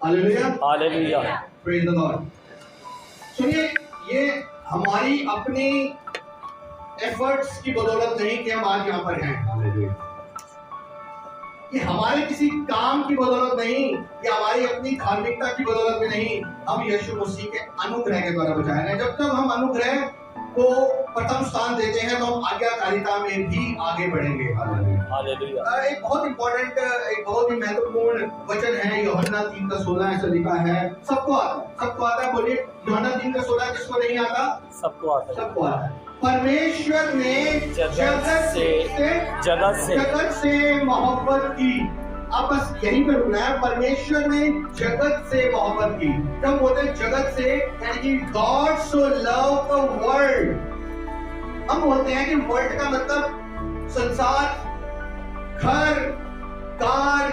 Hallelujah, hallelujah. Praise the Lord. सुनिए, ये हमारी अपनी एफर्ट्स की बदौलत नहीं कि हम आज यहाँ पर हैं। हालेलुया। ये हमारे किसी काम की बदौलत नहीं, ये हमारी अपनी धार्मिकता की बदौलत में नहीं, हम यीशु मसीह के अनुग्रह के द्वारा बचाए गए। जब तक हम अनुग्रह को प्रथम स्थान देते हैं तो हम आज्ञाकारिता में भी आगे बढ़ेंगे। हालेलुया। एक बहुत इंपॉर्टेंट, एक बहुत ही महत्वपूर्ण वचन है, यूहन्ना 3:16 ऐसा लिखा है। सबको आता है, बोलिए यूहन्ना 3:16 किसको नहीं आता? सबको आता है। सबको आता है। परमेश्वर ने जगत से मोहब्बत की। आप बस यहीं पे रुकना है। परमेश्वर ने जगत से मोहब्बत की। जब बोलते हैं जगत से, यानी कि God so love the world. हम बोलते हैं कि वर्ल्ड का मतलब संसार, घर, कार,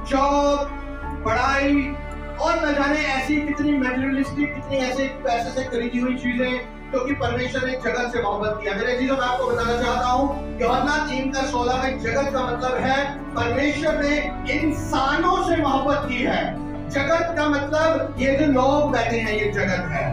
जॉब, पढ़ाई और न जाने ऐसी कितनी मटेरियलिस्टिक, कितनी ऐसे पैसे से खरीदी हुई चीजें, क्योंकि परमेश्वर ने जगत से मोहब्बत किया। मेरे चीजों में आपको बताना चाहता हूँ, यूहन्ना 3:16 में जगत का मतलब है परमेश्वर ने इंसानों से मोहब्बत की है। जगत का मतलब ये जो लोग बैठे हैं, ये जगत है।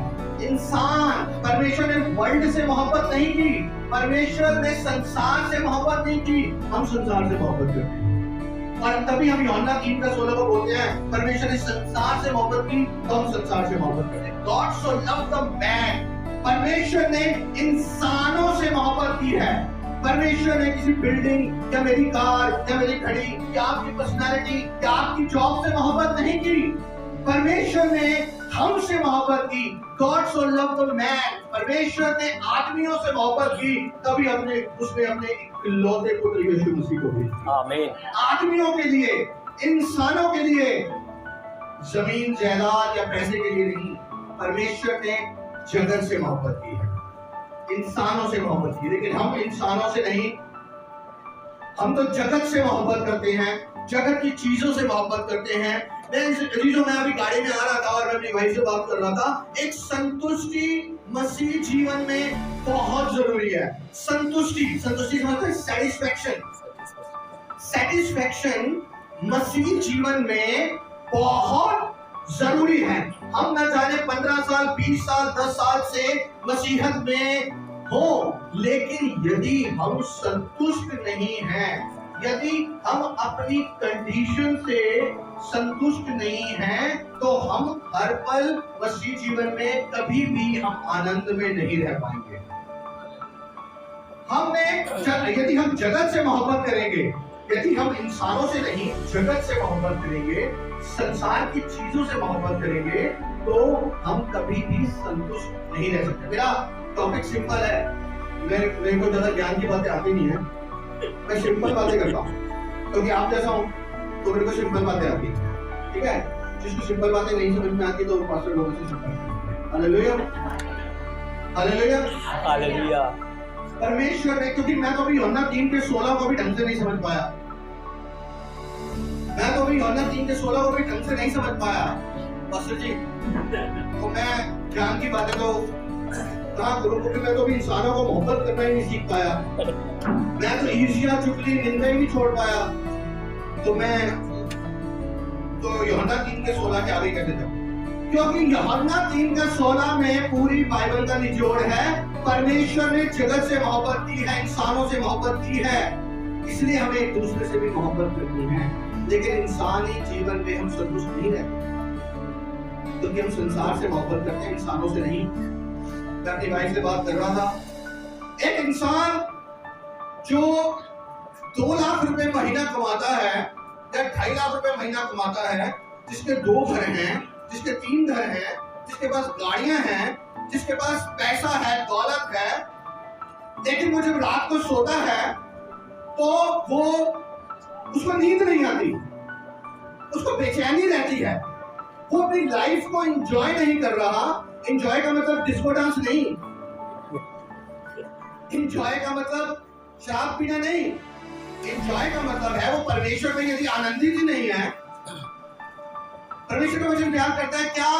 इंसान, परमेश्वर ने वर्ल्ड से मोहब्बत नहीं की, परमेश्वर ने संसार से मोहब्बत नहीं की, हम संसार से मोहब्बत करते हैं। और तभी हम यूहन्ना 3:16 को बोलते हैं, परमेश्वर ने संसार से मोहब्बत की तो हम संसार से मोहब्बत करते हैं। God so love the man, परमेश्वर ने इंसानों से मोहब्बत की है। परमेश्वर ने किसी बिल्डिंग या मेरी कार या मेरी घड़ी या आपकी पर्सनालिटी या आपकी जॉब से मोहब्बत नहीं की, परमेश्वर ने हमसे मोहब्बत की। God so love the man, परमेश्वर ने आदमियों से मोहब्बत की, तभी उसने अपने इकलौते पुत्र यीशु मसीह को भेजा। आमीन। आदमियों के लिए, इंसानों के लिए, जमीन जायदाद या पैसे के लिए नहीं, परमेश्वर ने जगत से मोहब्बत की है, इंसानों से मोहब्बत की। लेकिन हम इंसानों से नहीं, हम तो जगत से मोहब्बत करते हैं, जगत की चीजों से मोहब्बत करते हैं। मैं अभी गाड़ी में आ रहा था और मैं अपनी वाइफ से बात कर रहा था। एक संतुष्टि मसीह जीवन में बहुत जरूरी है। संतुष्टि मतलब सेटिस्फैक्शन मसीह जीवन में बहुत जरूरी है। हम न जाने 15 साल, 20 साल, 10 साल से मसीहत में हो, लेकिन यदि हम संतुष्ट नहीं हैं, यदि हम अपनी कंडीशन से संतुष्ट नहीं हैं, तो हम हर पल मसीह जीवन में कभी भी हम आनंद में नहीं रह पाएंगे। यदि हम जगत से मोहब्बत करेंगे, यदि हम इंसानों से नहीं जगत से मोहब्बत करेंगे, संसार की चीजों से मोहब्बत करेंगे, तो हम कभी भी संतुष्ट नहीं रह सकते। मेरा टॉपिक सिंपल है, मेरे को ज्यादा ज्ञान की बातें आती नहीं है, मैं सिंपल बातें करता हूँ, क्योंकि आप जैसा हूँ तो मेरे को सिंपल बातें आती है। ठीक है, जिसको सिंपल बातें नहीं समझ में आती तो पास्टर लोगों से सिंपल। Hallelujah, hallelujah, hallelujah. परमेश्वर ने, क्योंकि मैं तो अभी यूहन्ना 3:16 को भी ढंग से नहीं समझ पाया, मैं तो अभी यूहन्ना 3:16 को भी ढंग से नहीं समझ पाया पास्टर जी। तो मैं ज्ञान की बातें तो कहाँ करूं, क्योंकि मैं तो अभी इंसानों को मोहब्बत करना ही नहीं सीख पाया, मैं तो ईर्ष्या, चुगली, निंदा ही नहीं छोड़ पाया। तो मैं तो यूहन्ना 3:16 के आगे कहते थे, क्योंकि यूहन्ना 3:16 में पूरी बाइबल का निचोड़ है। परमेश्वर ने जगत से मोहब्बत की है, इंसानों से मोहब्बत की है, इसलिए हमें एक दूसरे से भी मोहब्बत करनी है। लेकिन इंसानी जीवन में हम संतुष्ट नहीं रहते, क्योंकि हम संसार से मोहब्बत करते हैं, इंसानों से नहीं। मैं अपनी वाइफ से बात कर रहा था, एक इंसान जो 2 लाख रुपए महीना कमाता है या 2.5 लाख रुपए महीना कमाता है, जिसके 2 घर हैं, जिसके 3 घर हैं, जिसके पास गाड़ियां हैं, जिसके पास पैसा है, दौलत है, लेकिन वो जब रात को सोता है तो वो उसको नींद नहीं आती, उसको बेचैनी रहती है, वो अपनी लाइफ को एंजॉय नहीं कर रहा। एंजॉय का मतलब डिस्को डांस नहीं, एंजॉय का मतलब शराब पीना नहीं, एंजॉय का मतलब है वो परमेश्वर में यदि आनंदित ही नहीं है। परमेश्वर का वचन बयान करता है, क्या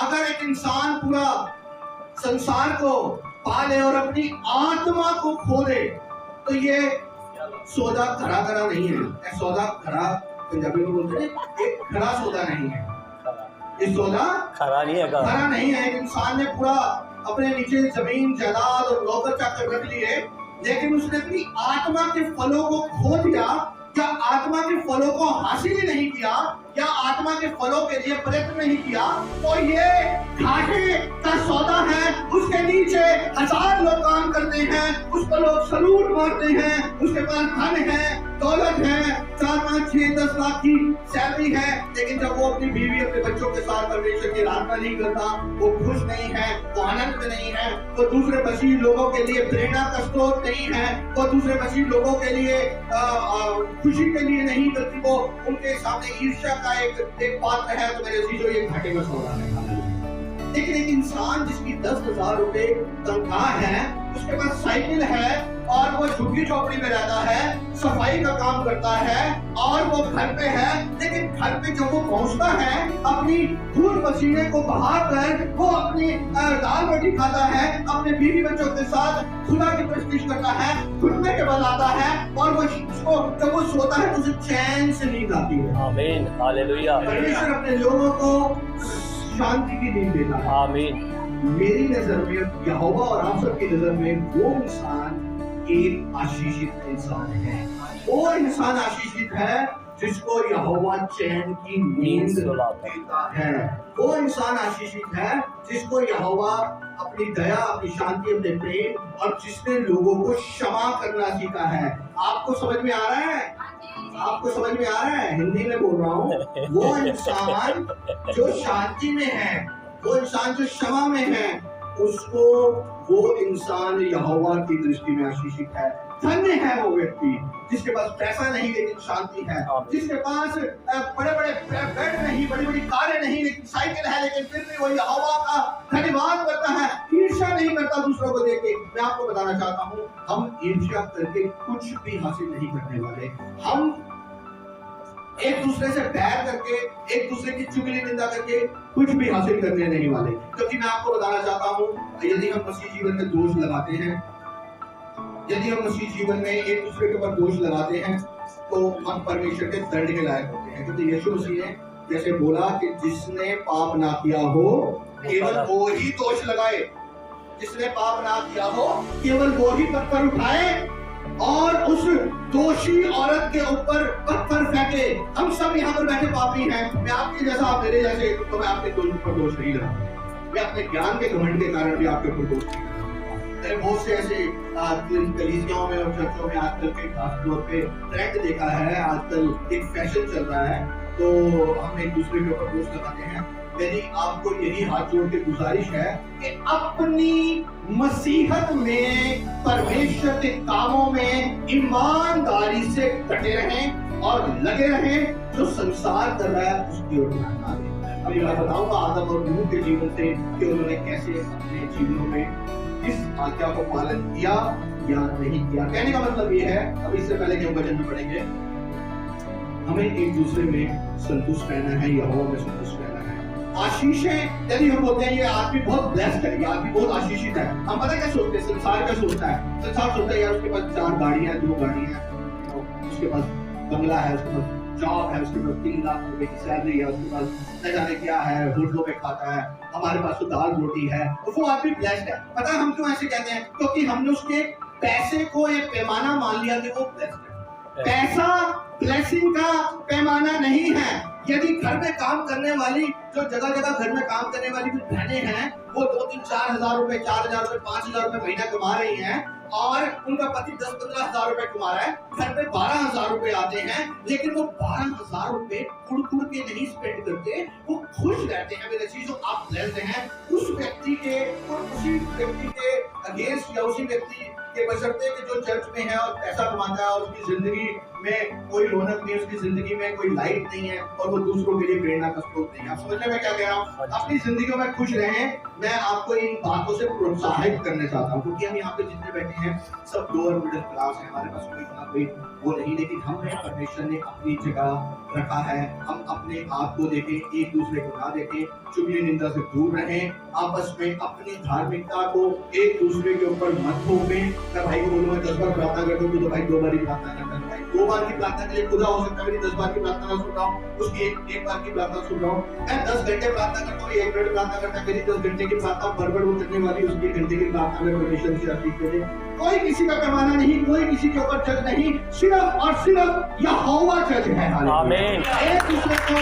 अगर एक इंसान पूरा संसार को पाले और अपनी आत्मा को खो दे, तो ये सौदा खरा नहीं है। सौदा खरा पंजाबी में बोलते हैं, एक खरा सौदा नहीं है। ये सौदा खरा नहीं है खरा नहीं है। एक इंसान ने पूरा अपने नीचे जमीन जायदाद और नौकर चाकर रख लिए, लेकिन उसने अपनी आत्मा के फलों को खो दिया, या आत्मा के फलों को हासिल ही नहीं किया, या आत्मा के फलों के लिए प्रयत्न नहीं किया, तो ये घाटे का सौदा है। उसके नीचे 1000 लोग काम करते हैं, उसको लोग सलूट मारते हैं, उसके पास धन है, दौलत है, 4, 5, 6, 10 लाख की सैलरी है, लेकिन जब वो अपनी बीवी अपने बच्चों के साथ परमेश्वर की आराधना नहीं करता, वो खुश नहीं है, वो आनंद में नहीं है, वो दूसरे मसीह लोगों के लिए प्रेरणा का स्रोत नहीं है, वो दूसरे मसीह लोगों के लिए खुशी के लिए नहीं, बल्कि वो उनके सामने ईर्ष्या का एक पात्र है, तो मेरे अजीजों ये घाटे का सौदा है। लेकिन एक इंसान जिसकी 10,000 रुपए तनख्वाह है, उसके पास साइकिल है और वो झुग्गी झोपड़ी में रहता है, सफाई का काम करता है और वो घर पे है, लेकिन घर पे जब वो पहुंचता है अपनी खून पसीने को बहाकर वो अपनी दाल रोटी खाता है, अपने बीवी बच्चों के साथ खुदा की प्रस्तुति करता है, घुटने के बल आता है, और वो उसको जब वो सोता है तो उसे चैन से नींद आती है। आमीन हालेलुया। परमेश्वर अपने लोगों को शांति की नींद देता है। आमीन। मेरी नजर में यहोवा और आप सबकी नजर में वो इंसान एक आशीषित इंसान है। वो इंसान आशीषित है जिसको यहोवा चैन की नींद देता है। वो इंसान आशीषित है जिसको यहोवा अपनी दया, अपनी शांति, अपने प्रेम, और जिसने लोगों को क्षमा करना सीखा है। आपको समझ में आ रहा है? आपको समझ में आ रहा है? हिंदी में बोल रहा हूँ। वो इंसान जो शांति में है, वो इंसान जो क्षमा में है, उसको वो इंसान यहोवा की दृष्टि में आशीषित है। धन्य है वो व्यक्ति जिसके पास पैसा नहीं लेकिन शांति है, जिसके पास बड़े बड़े बेड नहीं, बड़ी बड़ी कारें नहीं, लेकिन साइकिल है, लेकिन फिर भी वो यहोवा का धन्यवाद करता है, ईर्ष्या नहीं करता दूसरों को देखे। मैं आपको बताना चाहता हूँ, हम ईर्ष्या करके कुछ भी हासिल नहीं करने वाले। हम एक दूसरे से बैर करके, एक दूसरे की चुगली निंदा करके कुछ भी हासिल करने नहीं वाले। क्योंकि मैं आपको बताना चाहता हूँ, यदि हम मसीह जीवन में दोष लगाते हैं, यदि हम मसीह जीवन में एक दूसरे के ऊपर दोष लगाते हैं, तो हम परमेश्वर के दंड के लायक होते हैं। क्योंकि यीशु मसीह ने जैसे बोला कि जिसने पाप ना किया हो केवल वो ही दोष लगाए, जिसने पाप ना किया हो केवल वो ही पत्थर उठाए और उस दोषी औरत के ऊपर पत्थर फेंके। हम सब यहाँ पर बैठे पापी हैं। मैं आपके जैसा, आप मेरे जैसे, तो मैं आपके ऊपर दोष नहीं लगाऊंगा। मैं अपने ज्ञान के घमंड के कारण भी आपके ऊपर दोष नहीं लगाऊंगा। मैंने बहुत से ऐसे कलीसियाओं में और चर्चों में आजकल के खास तौर पे ट्रेंड देखा है, आजकल एक फैशन चल रहा है, तो हम एक दूसरे के ऊपर दोष लगाते हैं। मेरी आपको यही हाथ जोड़ के गुजारिश है कि अपनी मसीहत में, परमेश्वर के कामों में ईमानदारी से डटे रहें और लगे रहें। जो संसार कर रहा है उसकी ओर ध्यान ना दें। अभी मैं बताऊंगा आदम और नूह के जीवन से कि उन्होंने कैसे अपने जीवनों में इस आज्ञा को पालन किया या नहीं किया। कहने का मतलब ये है, अब इससे पहले कि हम वचन में पढ़ेंगे, हमें एक दूसरे में संतुष्ट रहना है, यहोवा में संतुष्ट रहना है। आशीषें, यदि हम बोलते हैं ये आदमी बहुत ब्लेस्ड है, ये आदमी बहुत आशीषित है, हम पता क्या सोचते हैं? संसार क्या सोचता है? संसार सोचता है यार उसके पास 4 गाड़ियां, 2 गाड़ियां, उसके पास बंगला है, उसके पास जॉब है, उसके पास 3 लाख रुपए की सैलरी है, उसके पास न जाने क्या है, होटलों पे खाता है, हमारे पास तो दाल रोटी है, और वो आदमी ब्लेस्ड है। पता है हम क्यों ऐसे कहते हैं? क्योंकि हमने उसके पैसे को एक पैमाना मान लिया कि वो ब्लेस्ड है। पैसा ब्लेसिंग का पैमाना नहीं है। यदि घर में काम करने वाली, जो जगह जगह घर में काम करने वाली कुछ बहनें हैं, वो 2-3-4 हजार रुपए, 4 हजार रुपए, 5 हजार रुपए महीना कमा रही हैं, और उनका पति 10-15 हजार रुपए कमा रहा है, घर पे 12 हजार रुपए आते हैं, लेकिन वो 12 हजार रुपए कुड़ के नहीं स्पेंड करते, वो खुश रहते हैं। मेरे चीजों, आप ब्लेस्ड हैं। उस व्यक्ति के और उसी व्यक्ति के अगेंस्ट या उसी व्यक्ति के बशर्ते कि जो चर्च में है और पैसा कमाता है और उसकी जिंदगी में कोई रौनक नहीं, उसकी जिंदगी में कोई लाइट नहीं है और वो दूसरों के लिए प्रेरणा का स्रोत नहीं है। आप समझ रहे मैं क्या कह रहा हूँ? अपनी जिंदगी में खुश रहें। मैं आपको इन बातों से प्रोत्साहित करना चाहता हूँ, क्योंकि हम यहाँ पे जितने बैठे हैं सब लोअर मिडिल क्लास है, हमारे पास कोई इतना कोई वो नहीं, लेकिन हमें परमेश्वर ने अपनी जगह रखा है। हम अपने आप को देखें, एक दूसरे को ना देखें, चुगली निंदा से दूर रहें, आपस में अपनी धार्मिकता को एक दूसरे के ऊपर मत थोपें, मैं भाई को बोलूंगा 10 बार प्रार्थना कर दो, तो भाई 2 बार ही प्रार्थना करता है। भाई 2 बार की प्रार्थना के लिए खुदा हो सकता है मेरी 10 बार की प्रार्थना ना सुन रहा हूँ, उसकी एक बार की प्रार्थना सुन रहा हूँ। मैं 10 घंटे प्रार्थना करता हूँ, 1 मिनट प्रार्थना करता है, मेरी 10 घंटे की प्रार्थना बरबर हो चलने वाली, उसकी 1 घंटे की प्रार्थना में परमेश्वर की आशीष दे। कोई किसी का पैमाना नहीं, कोई किसी के ऊपर जज नहीं, सिर्फ और सिर्फ यहोवा जज है। आमीन। एक दूसरे को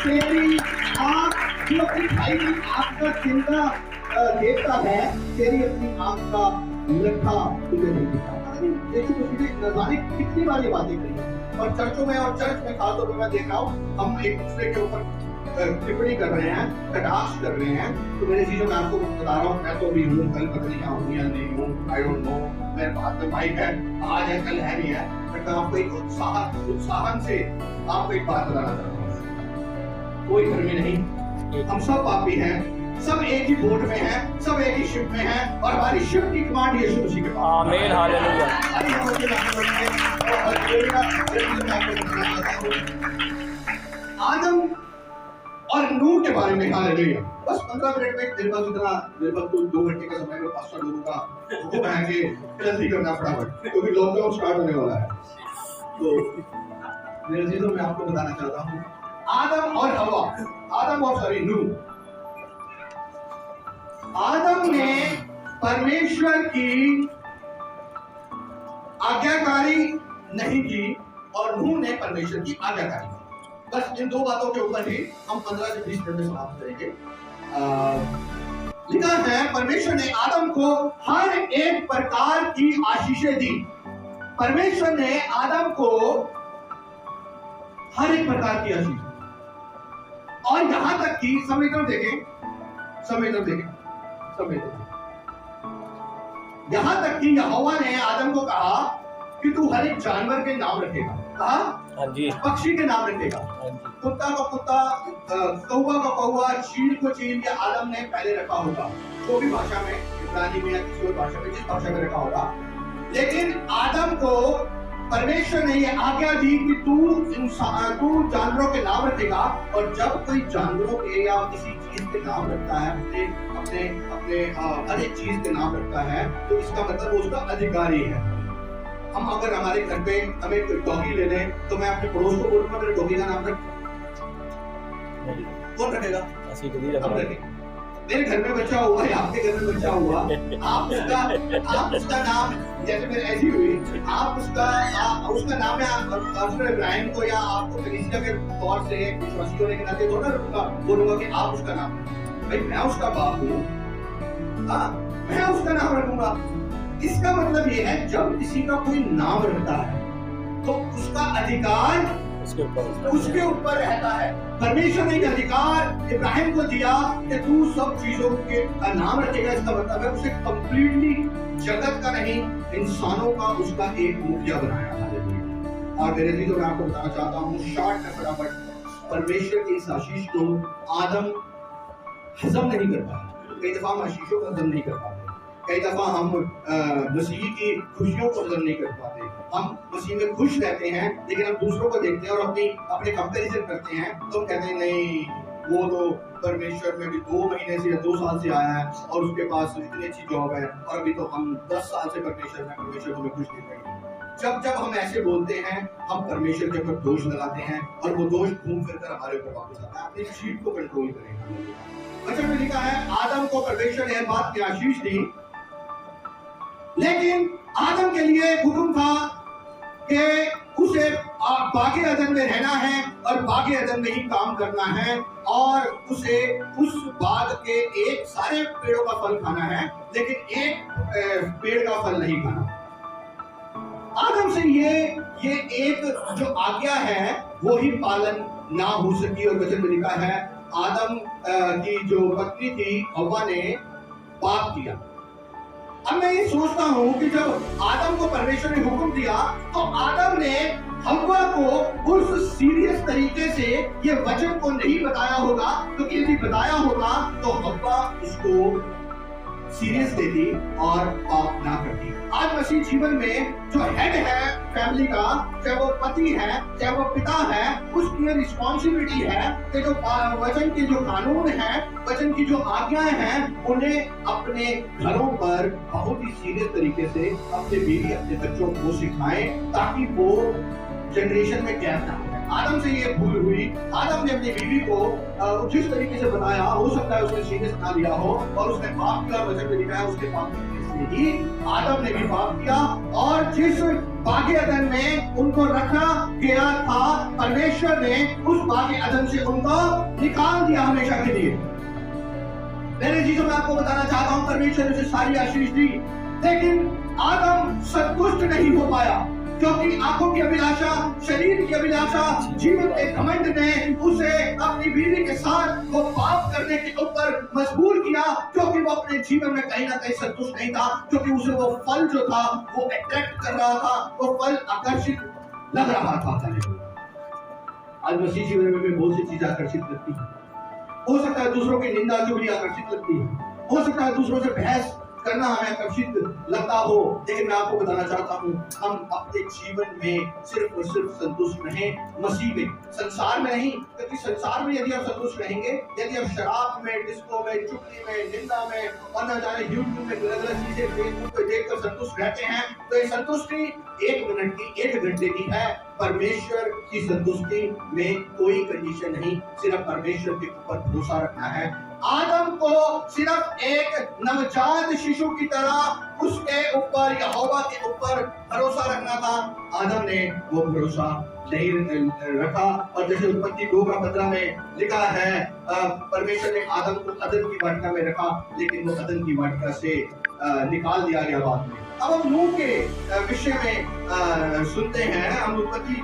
तेरी आँख जो अपनी भाई की आँख का चिंता देखता है, तेरी अपनी आँख का लट्ठा तुझे नहीं दिखता। यीशु मसीह ने जाने कितनी बार ये बातें कही है, और चर्चों में और चर्च में खासतौर पर मैं देख रहा हूँ, हम एक दूसरे के ऊपर टिप्पणी कर रहे हैं, कटाक्ष कर रहे हैं। तो मेरे चीजों में आपको बता रहा हूँ, मैं तो अभी हूँ, कल पता नहीं यहाँ हूँ या नहीं हूँ, आई डोंट नो। मेरे पास में माइक है, आज है कल है नहीं है, बट मैं आपको एक उत्साहन से आपको एक बात बताना चाहता हूँ। कोई धर्मी नहीं, हम सब पापी हैं, सब एक ही बोट में हैं, सब एक ही शिप में हैं, और हमारी शिप की कमांड यीशु मसीह के पास। आमीन, हालेलुया। आदम और नूह के बारे में हालेलुया। बस 15 मिनट में मेरे पास तो 2 घंटे का समय में 500 लोगों का हुक्म है कि जल्दी करना फटाफट, क्योंकि लॉकडाउन स्टार्ट होने वाला है। तो मेरे चीजों में आपको बताना चाहता हूँ, आदम और हवा, नूह। आदम ने परमेश्वर की आज्ञाकारी नहीं की, और नूह ने परमेश्वर की आज्ञाकारी की। बस इन 2 बातों के ऊपर ही हम 15 से 20 मिनट में समाप्त करेंगे। लिखा है, परमेश्वर ने आदम को हर एक प्रकार की आशीषें दी। परमेश्वर ने आदम को हर एक प्रकार की आशीष, और यहां तक कि समय तरफ देखें, यहां तक कि यहोवा ने आदम को कहा कि तू हर एक जानवर के नाम रखेगा। कहा, पक्षी के नाम रखेगा, कुत्ता को कुत्ता, कौवा को कौवा, चील को चील, या आदम ने पहले रखा होगा, जो भी भाषा में, इब्रानी में या किसी और भाषा में, जिस भाषा में रखा होगा। लेकिन आदम को परमेश्वर ने ये आज्ञा दी कि तू जानवरों के नाम रखेगा, और जब कोई जानवरों के या किसी चीज के नाम रखता है, अपने हर एक चीज के नाम रखता है, तो इसका मतलब वो उसका अधिकारी है। हम अगर हमारे घर पे हमें कोई डॉगी ले लें, तो मैं अपने पड़ोस को बोलूंगा मेरे डॉगी का नाम रख, कौन रखेगा? हम रखेंगे। मेरे घर में बच्चा हुआ या आपके घर में बच्चा हुआ, आप उसका नाम, जैसे मेरे ऐसी हुई, आप उसका नाम है इब्राहिम को, या आपको कलीसिया के तौर से विश्वासी होने के नाते थोड़ा बोलूंगा कि आप उसका नाम, भाई मैं उसका बाप हूँ, मैं उसका नाम रखूंगा। इसका मतलब ये है, जब किसी का कोई नाम रखता है तो उसका अधिकार उसके ऊपर रहता है। परमेश्वर ने एक अधिकार इब्राहिम को दिया कि तू सब चीजों के नाम रखेगा। इसका मतलब है उसे कंप्लीटली जगत का नहीं, इंसानों का उसका एक मुखिया बनाया। और मेरे चीजों में आपको बताना चाहता हूँ शॉर्ट में फटाफट, परमेश्वर की इस आशीष को आदम हजम नहीं कर पाया। कई दफा हम आशीषों को हजम नहीं कर पाते, कई दफा हम मसीह की खुशियों को हजम नहीं कर पाते। हम मसीह में खुश रहते हैं, लेकिन हम दूसरों को देखते हैं और अपने कंपैरिजन करते हैं, तो हम कहते हैं नहीं, वो तो परमेश्वर में भी 2 महीने से या 2 साल से आया है और उसके पास इतनी अच्छी जॉब है, और अभी तो हम 10 साल से परमेश्वर हमें खुश नहीं करेंगे। जब हम ऐसे बोलते हैं, हम परमेश्वर के ऊपर दोष लगाते हैं, और वो दोष घूम फिर कर हमारे ऊपर वापस आता है। अपनी शीट को कंट्रोल करें। वचन में लिखा है, आदम को परमेश्वर ने बात की आशीष दी, लेकिन आदम के लिए हुक्म था कि उसे बागे अदन में रहना है और बागे अदन में ही काम करना है, और उसे उस बाग के एक सारे पेड़ों का फल खाना है, लेकिन एक पेड़ का फल नहीं खाना। आदम से ये एक जो आज्ञा है वो ही पालन ना हो सकी, और वचन में लिखा है आदम की जो पत्नी थी हव्वा ने पाप किया। अब मैं ये सोचता हूँ कि जब आदम को परमेश्वर ने हुक्म दिया, तो आदम ने हव्वा को उस सीरियस तरीके से ये वचन को नहीं बताया होगा, क्योंकि यदि बताया होगा तो हव्वा उसको सीरियस लेती और पाप ना करती। आज मसीह जीवन में जो हेड है फैमिली का, चाहे वो पति है, चाहे वो पिता है, उसकी ये रिस्पॉन्सिबिलिटी है कि जो वचन के जो कानून है, वचन की जो आज्ञाएं हैं, उन्हें अपने घरों पर बहुत ही सीरियस तरीके से अपने बीवी अपने बच्चों को सिखाएं, ताकि वो जनरेशन में गैप ना हो। आदम से ये भूल हुई, आदम ने अपनी बीवी को जिस तरीके से बताया, हो सकता है उसने सीरियस ना लिया हो और उसने पाप किया। वचन में लिखा है उसके पाप से ही आदम ने भी पाप किया, और जिस बागे अदन में उनको रखा गया था, परमेश्वर ने उस बागे अदन से उनको निकाल दिया हमेशा के लिए। मेरे चीजों में आपको बताना चाहता हूं, परमेश्वर ने उसे सारी आशीष दी, लेकिन आदम संतुष्ट नहीं हो पाया, क्योंकि आंखों की अभिलाषा, शरीर की अभिलाषा, जीवन के घमंड ने उसे अपनी बीवी के साथ वो पाप करने के ऊपर मजबूर किया, क्योंकि वो अपने जीवन में कहीं ना कहीं संतुष्ट नहीं था, क्योंकि उसे वो फल जो था वो अट्रैक्ट कर रहा था, वो फल आकर्षित लग रहा था। आज मसीह जीवन में भी बहुत सी चीजें आकर्षित लगती है। हो सकता है दूसरों की निंदा चुगली आकर्षित लगती है, हो सकता है दूसरों से बहस करना हमें आकर्षित लगता हो, लेकिन मैं आपको बताना चाहता हूँ, हम अपने जीवन में सिर्फ और सिर्फ संतुष्ट रहें मसीह में, संसार में नहीं। क्योंकि संसार में यदि आप संतुष्ट रहेंगे, यदि आप शराब में, डिस्को में, चुगली में, निंदा में और न जाने यूट्यूब में अलग अलग चीजें फेसबुक पे देखकर संतुष्ट रहते हैं, तो ये संतुष्टि 1 मिनट की, 1 घंटे की है। परमेश्वर की संतुष्टि में कोई कंडीशन नहीं, सिर्फ परमेश्वर के ऊपर भरोसा रखना है। आदम को सिर्फ एक नवजात शिशु की तरह उसके ऊपर, यहोवा के ऊपर भरोसा रखना था। आदम ने वो भरोसा नहीं रखा, और जैसे उत्पत्ति 2:15 में लिखा है, परमेश्वर ने आदम को अदन की वाटिका में रखा, लेकिन वो अदन की वाटिका से निकाल दिया गया बाद में। अब हम नूह के विषय में सुनते हैं। हम उत्पत्ति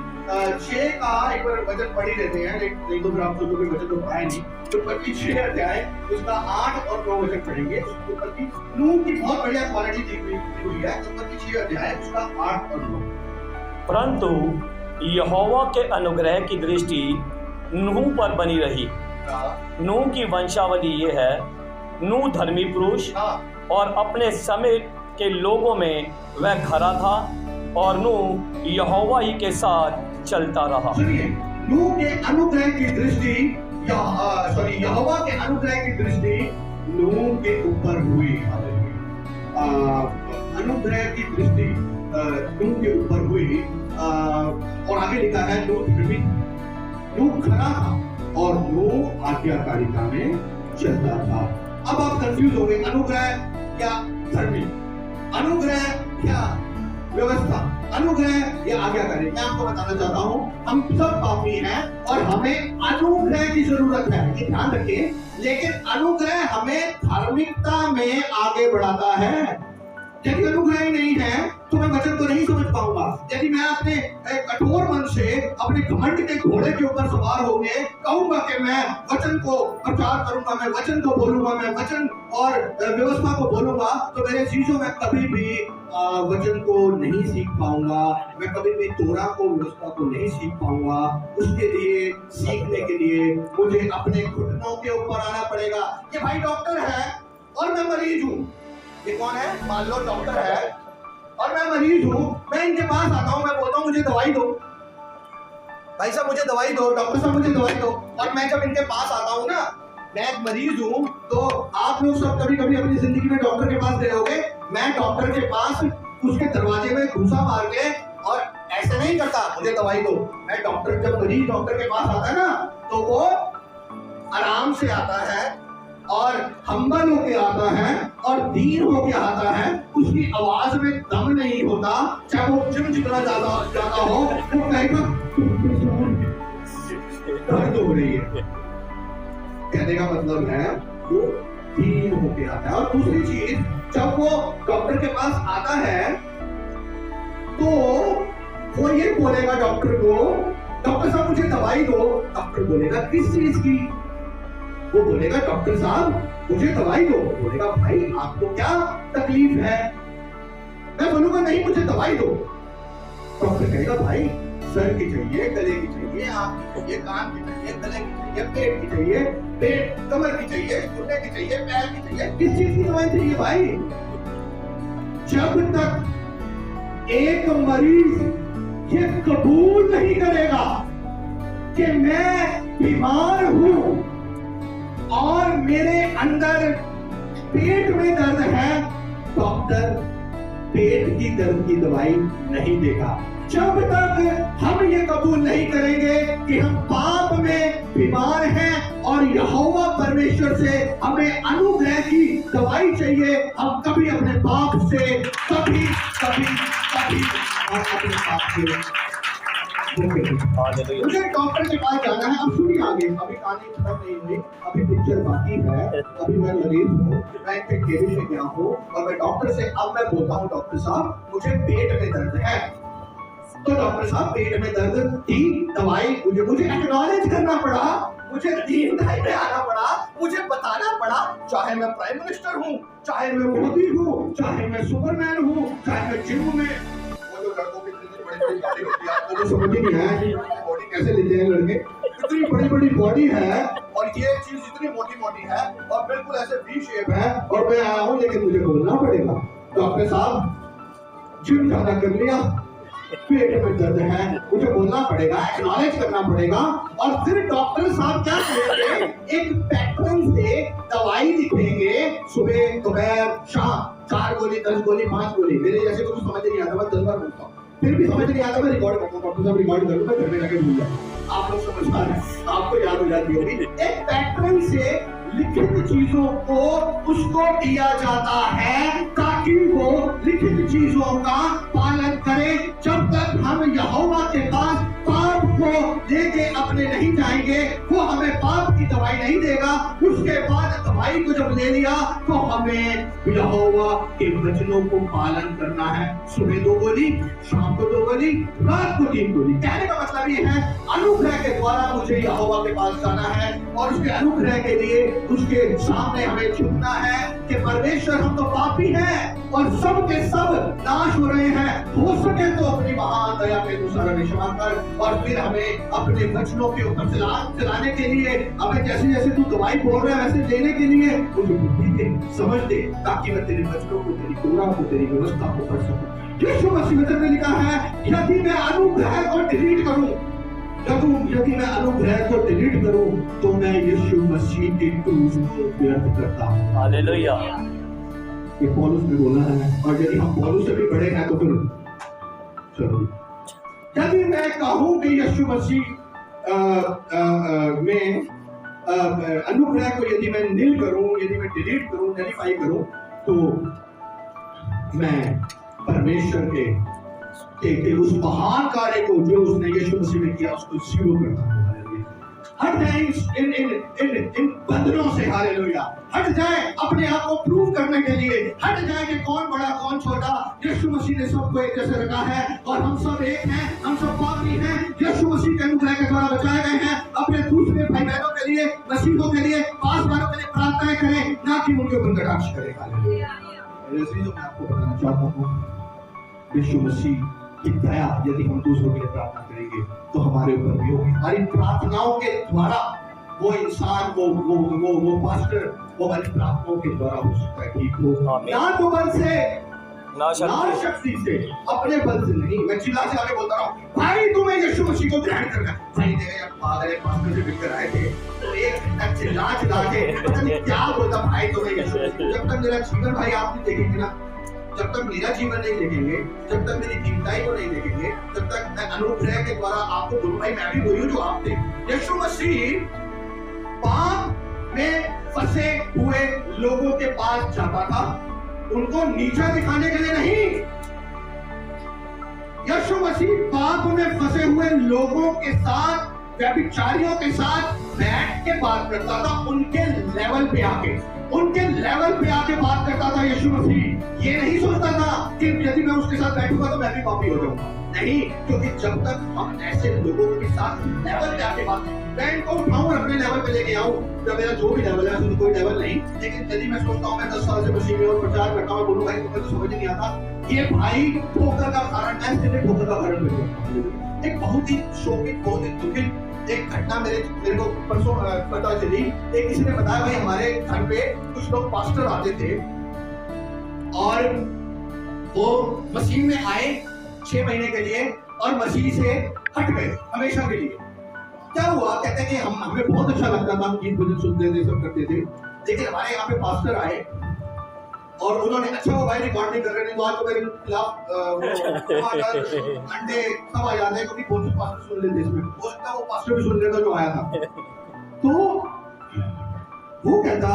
6 का एक बार वचन पढ़ ही लेते हैं, नहीं तो फिर आप सोचोगे वचन तो पढ़ा नहीं। उत्पत्ति 6 अध्याय उसका 8 और 9 वचन पढ़ेंगे। उत्पत्ति नूह की बहुत बढ़िया क्वालिटी दी हुई है। उत्पत्ति 6 अध्याय उसका 8 और 9। परंतु यहोवा के अनुग्रह की दृष्टि नूह पर बनी रही। नूह की वंशावली ये है, नूह धर्मी पुरुष और अपने समय के लोगों में वह खरा था, और नूह यहोवा ही के साथ चलता रहा। सुनिए, नूह के अनुग्रह की दृष्टि, यहोवा के अनुग्रह की दृष्टि नूह के ऊपर हुई। अनुग्रह की दृष्टि नूह के ऊपर हुई, और आगे लिखा है नूह खरा था और नूह आज्ञाकारिता में चलता था। अब आप कंफ्यूज हो गए, अनुग्रह क्या धर्मी, अनुग्रह क्या व्यवस्था, अनुग्रह या आज्ञाकारी। मैं आपको बताना चाहता हूँ, हम सब पापी हैं और हमें अनुग्रह की जरूरत है, ये ध्यान रखिए। लेकिन अनुग्रह हमें धार्मिकता में आगे बढ़ाता है। यदि अनुग्रह ही नहीं है तो मैं वचन को नहीं समझ पाऊंगा। यदि मैं अपने कठोर मन से अपने घमंड के घोड़े के ऊपर सवार होकर कहूंगा कि मैं वचन को प्रचार करूंगा, मैं वचन को बोलूंगा, मैं वचन और व्यवस्था को बोलूंगा, तो मेरे चीजों में कभी भी वचन को नहीं सीख पाऊंगा, मैं कभी भी तोरा को, व्यवस्था को नहीं सीख पाऊंगा। उसके लिए, सीखने के लिए मुझे अपने घुटनों के ऊपर आना पड़ेगा। ये भाई डॉक्टर है और मैं मरीज हूँ। ये कौन है? मान लो डॉक्टर है और मैं मरीज हूँ, मैं इनके पास आता हूँ, मैं बोलता हूँ मुझे दवाई दो, भाई साहब मुझे दवाई दो, डॉक्टर साहब मुझे दवाई दो। और मैं जब इनके पास आता हूँ ना, मैं एक मरीज हूँ, तो आप लोग सब कभी कभी अपनी जिंदगी में डॉक्टर के पास गए होगे। मैं डॉक्टर के पास उसके दरवाजे में घूसा मार के और ऐसे नहीं करता मुझे दवाई दो। मैं डॉक्टर, जब मरीज डॉक्टर के पास आता है ना, तो वो आराम से आता है और हम्बल होके आता है और दीन होके आता है। उसकी आवाज में दम नहीं होता, चाहे वो जिम जितना ज्यादा हो, वो कहेगा दर्द हो रही है। कहने का मतलब है वो दीन होके आता है। और दूसरी चीज, जब वो डॉक्टर के पास आता है तो वो ये बोलेगा डॉक्टर को, डॉक्टर साहब मुझे दवाई दो। डॉक्टर बोलेगा किस चीज की? वो बोलेगा डॉक्टर साहब मुझे दवाई दो। बोलेगा भाई आपको क्या तकलीफ है? मैं बोलूंगा नहीं मुझे दवाई दो। डॉक्टर कहेगा भाई सर की चाहिए, गले की चाहिए, चाहिए, आँख की चाहिए, कान की चाहिए, गले की चाहिए, पेट की चाहिए, पेट कमर की चाहिए, घुटने की चाहिए, पैर की चाहिए, किस चीज की दवाई चाहिए भाई? जब तक एक मरीज ये कबूल नहीं करेगा कि मैं बीमार हूं और मेरे अंदर पेट में दर्द है, डॉक्टर पेट की दर्द की दवाई नहीं देगा। जब तक हम ये कबूल नहीं करेंगे कि हम पाप में बीमार हैं और यहोवा परमेश्वर से हमें अनुग्रह की दवाई चाहिए, हम कभी अपने पाप से कभी कभी कभी और अपने पाप से मुझे डॉक्टर के पास जाना है। अब सुनिए आगे, अभी कहानी खत्म नहीं हुई, अभी पिक्चर बाकी है। अभी मैं मरीज हूँ, मैं एक केबिन में गया हूँ और मैं डॉक्टर से अब मैं बोलता हूँ, डॉक्टर साहब मुझे पेट में दर्द है। तो डॉक्टर साहब पेट में दर्द की दवाई मुझे एक्नॉलेज करना पड़ा, मुझे दीन दहाई में आना पड़ा, मुझे बताना पड़ा, चाहे मैं प्राइम मिनिस्टर हूँ, चाहे मैं मोदी हूँ, चाहे मैं सुपरमैन हूँ, चाहे मैं जिम में, वो जो लड़कों की बड़ी बड़ी बॉडी होती है, आपको तो समझ ही नहीं है बॉडी कैसे लेते हैं लड़के, इतनी बड़ी बड़ी बॉडी है और ये चीज इतनी मोटी मोटी है और बिल्कुल ऐसे वी शेप है और मैं आया हूँ, लेकिन मुझे बोलना पड़ेगा डॉक्टर साहब जिम ज्यादा कर लिया, पेट में दर्द है, मुझे बोलना पड़ेगा, एक्नॉलेज करना पड़ेगा। और फिर डॉक्टर साहब क्या करेंगे, एक पैटर्न से दवाई लिखेंगे, सुबह दोपहर शाम 4 गोली 10 गोली 5 गोली। मेरे जैसे को तो समझ नहीं आता, मैं 10 बार बोलता हूँ, फिर भी समझ नहीं आता, मैं रिकॉर्ड करता हूँ, डॉक्टर साहब रिकॉर्ड करूँगा, घर में जाके भूल जाऊँ। आप लोग समझ पा रहे हैं, आपको याद हो जाती होगी। एक पैटर्न से लिखित चीजों को उसको दिया जाता है ताकि वो लिखित चीजों का पालन करे। जब तक हम यहोवा के पास पाप को लेके अपने नहीं जाएंगे, वो हमें पाप की दवाई नहीं देगा। उसके बाद दवाई को जब ले लिया तो हमें यहोवा के वचनों को पालन करना है। सुबह 2 गोली, शाम को 2 गोली, रात को 3 गोली। कहने का मतलब ये है, अनुग्रह के द्वारा मुझे यहोवा के पास जाना है और उसके अनुग्रह के लिए उसके सामने हमें झुकना है कि परमेश्वर हम तो पापी हैं और सब के सब नाश हो रहे हैं, हो सके तो अपनी महान दया पे दूसरा निशाना कर और फिर हमें अपने वचनों के ऊपर चलाने के लिए, हमें जैसे जैसे तू दवाई बोल रहा है वैसे देने के लिए मुझे बुद्धि दे, समझ दे, ताकि मैं तेरे वचनों को, तेरी तोरा को, तेरी व्यवस्था को पढ़ सकूं। यीशु मसीह वचन में लिखा है, यदि मैं अनुग्रह को डिलीट करूं, यदि मैं अनुग्रह को डिलीट करूं तो मैं यीशु मसीह के क्रूस को व्यर्थ करता हूं। हालेलुया। ये पौलुस ने बोला है, और यदि हम पौलुस से भी बड़े हैं तो फिर चलो, यदि मैं कहूं कि यीशु मसीह में अनुग्रह को यदि मैं नील करूं, यदि मैं डिलीट करूं, नलिफाई करूं, तो मैं परमेश्वर के उस महान कार्य को जो उसने यीशु मसीह ने किया उसको जीरो करता हूं। हट जाए इन बंधनों से, हालेलुया। हट जाए अपने आप को प्रूव करने के लिए, हट जाए कि कौन बड़ा कौन छोटा। यीशु मसीह ने सबको एक जैसे रखा है और हम सब एक हैं, हम सब पापी हैं, यीशु मसीह के अनुग्रह के द्वारा बचाए गए हैं। अपने दूसरे भाई बहनों के लिए, मसीहों के लिए, पास वालों के लिए प्रार्थनाएं करें, ना कि उनके ऊपर कटाक्ष करें। हालेलुया। मेरे अजीजों, मैं आपको बताना चाहता हूँ, यीशु मसीह की दया यदि हम दूसरों के लिए प्रार्थना करेंगे तो हमारे ऊपर भी होगी। हमारी प्रार्थनाओं के द्वारा वो इंसान, वो पास्टर, वो हमारी प्रार्थनाओं के द्वारा हो सकता है ठीक हो, ना तो बल से, ना शक्ति से, अपने बल से नहीं। मैं चिल्ला से आगे बोलता रहा, भाई तुम्हें यीशु मसीह को ग्रहण करना। भाई देखा यार, पागल है, पास्टर से मिलकर आए थे तो एक घंटा चिल्ला के पता नहीं क्या बोलता, भाई तुम्हें यीशु मसीह। जब तक मेरा जीवन भाई आप नहीं देखेंगे ना, जब तक मेरा जीवन नहीं देखेंगे, जब तक मेरी दीनताई को नहीं देखेंगे, जब तक मैं अनुग्रह के द्वारा आपको बोलूं, भाई मैं भी वही हूं जो आप थे। यीशु मसीह पाप में फंसे हुए लोगों के पास जाता था, उनको नीचा दिखाने के लिए नहीं। यीशु मसीह पाप में फंसे हुए लोगों के साथ, व्यभिचारियों के साथ बैठ के बात करता था, उनके लेवल पे आके बात करता था। यीशु मसीह ये नहीं सोचता था कि यदि मैं उसके साथ बैठूंगा तो मैं भी पापी हो जाऊंगा, नहीं, क्योंकि जब तक हम ऐसे लोगों के साथ लेवल पे आके बात, मैं इनको उठाऊं अपने लेवल पे लेके आऊं, जब मेरा जो भी लेवल है उसमें कोई लेवल नहीं, लेकिन यदि मैं सोचता हूं मैं 10 साल से मसीह में और प्रचार करता हूं, बोलूं भाई तुम्हें तो समझ नहीं आता, ये भाई ठोकर का कारण है, तेरे ठोकर का कारण बन गया। एक बहुत ही शोकित, बहुत ही दुखित एक घटना मेरे को परसों पता चली। एक किसी ने बताया भाई हमारे घर पे कुछ लोग पास्टर आते थे और वो मसीह में आए 6 महीने के लिए और मसीह से हट गए हमेशा के लिए। क्या हुआ? कहते हैं कि हमें बहुत अच्छा लगता था, हम गीत भजन सुनते थे, सब करते थे, लेकिन हमारे यहाँ पे पास्टर आए और उन्होंने अच्छा वो भाई रिकॉर्ड नहीं कर रहे, नहीं तो आज तो मेरे खिलाफ अंडे सब आ जाते हैं, क्योंकि बहुत से पास्टर सुन लेते इसमें, हो सकता है वो पास्टर भी सुन लेता जो आया था। तो वो कहता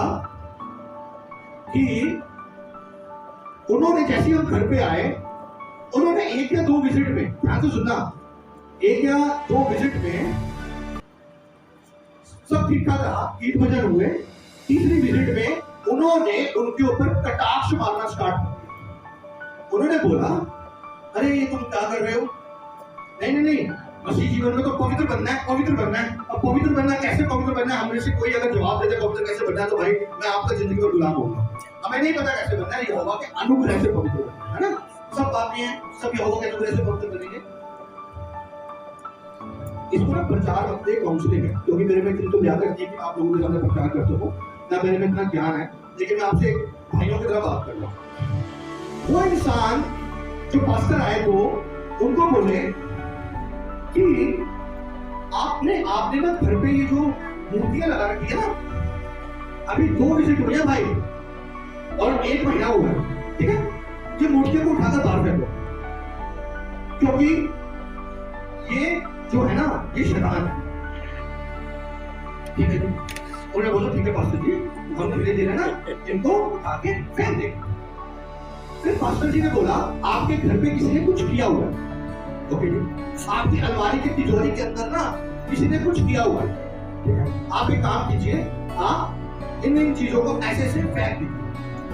कि उन्होंने जैसे हम घर पे आए, उन्होंने 1 या 2 विजिट में, ध्यान से सुनना, 1 या 2 विजिट में सब ठीक ठाक रहा, गीत भजन हुए। तीसरी विजिट में उन्होंने उनके ऊपर कटाक्ष मारना स्टार्ट कर दिया। उन्होंने बोला, अरे ये तुम क्या कर रहे हो? नहीं, मसीह जीवन में तो पवित्र बनना है, पवित्र बनना है। अब पवित्र बनना कैसे पवित्र बनना है? हमने से कोई अगर जवाब दे दे पवित्र कैसे बनना है, तो भाई मैं आपका जिंदगी में गुलाम होऊंगा। हमें नहीं पता कैसे बनना है, यहोवा के अनुग्रह से पवित्र बनना है ना। सब बातें हैं, सब यहोवा के अनुग्रह से पवित्र बनेंगे। इसको ना प्रचार मत दे, काउंसलिंग है, क्योंकि मेरे में इतनी तो याद रखिए कि आप लोगों के सामने प्रचार कर सको ना, मेरे में इतना ज्ञान है, लेकिन मैं आपसे भाइयों की तरह बात कर रहा हूँ। वो इंसान जो पास्टर आए तो उनको बोले कि आपने ना घर पे ये जो मूर्तियां लगा रखी है ना, अभी 2 विजिट हुए हैं भाई और 1 महीना हुआ है, ठीक है, ये मूर्तियों को उठाकर बाहर फेंको, क्योंकि ये जो है ना ये शैतान है। ठीक है जी, उन्होंने बोला ठीक है पास्टर जी, हम धीरे धीरे ना इनको उठा के फेंक देंगे। फिर पास्टर जी ने बोला, आपके घर पे किसी ने कुछ किया हुआ है, ओके जी, आपकी अलमारी की तिजोरी के अंदर ना किसी ने कुछ किया हुआ है, ठीक है, आप एक काम कीजिए, आप इन चीजों को ऐसे से फेंक दीजिए।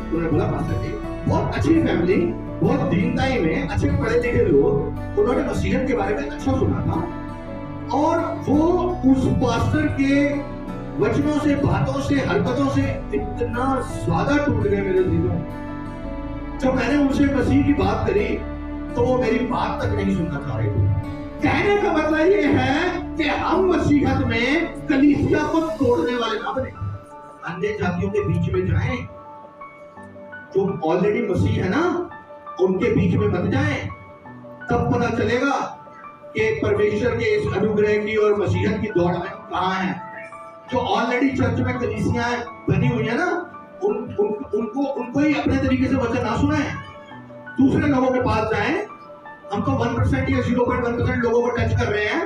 उन्होंने बोला पास्टर जी, बहुत अच्छी फैमिली, बहुत दीनदाई में अच्छे पढ़े लिखे लोग, उन्होंने मसीहत के बारे में अच्छा सुना था और वो उस पास्टर के वचनों से, बातों से, हरकतों से इतना ज्यादा टूट गए मेरे दिलों। जब मैंने उनसे मसीह की बात करी तो वो मेरी बात तक नहीं सुनना चाह रहे थे। कहने का मतलब ये है कि हम मसीहत में कलीसिया को तोड़ने वाले ना बने, अन्य जातियों के बीच में जाएं, जो ऑलरेडी मसीह है ना उनके बीच में मत जाएं। तब पता चलेगा कि परमेश्वर के इस अनुग्रह की और मसीहत की दौड़ में कहाँ हैं। जो ऑलरेडी चर्च में कलीसियां बनी हुई है ना, उनको ही अपने तरीके से वचन ना सुनाएं, दूसरे लोगों के पास जाएं। हम तो 1% या 0.1% लोगों को टच कर रहे हैं,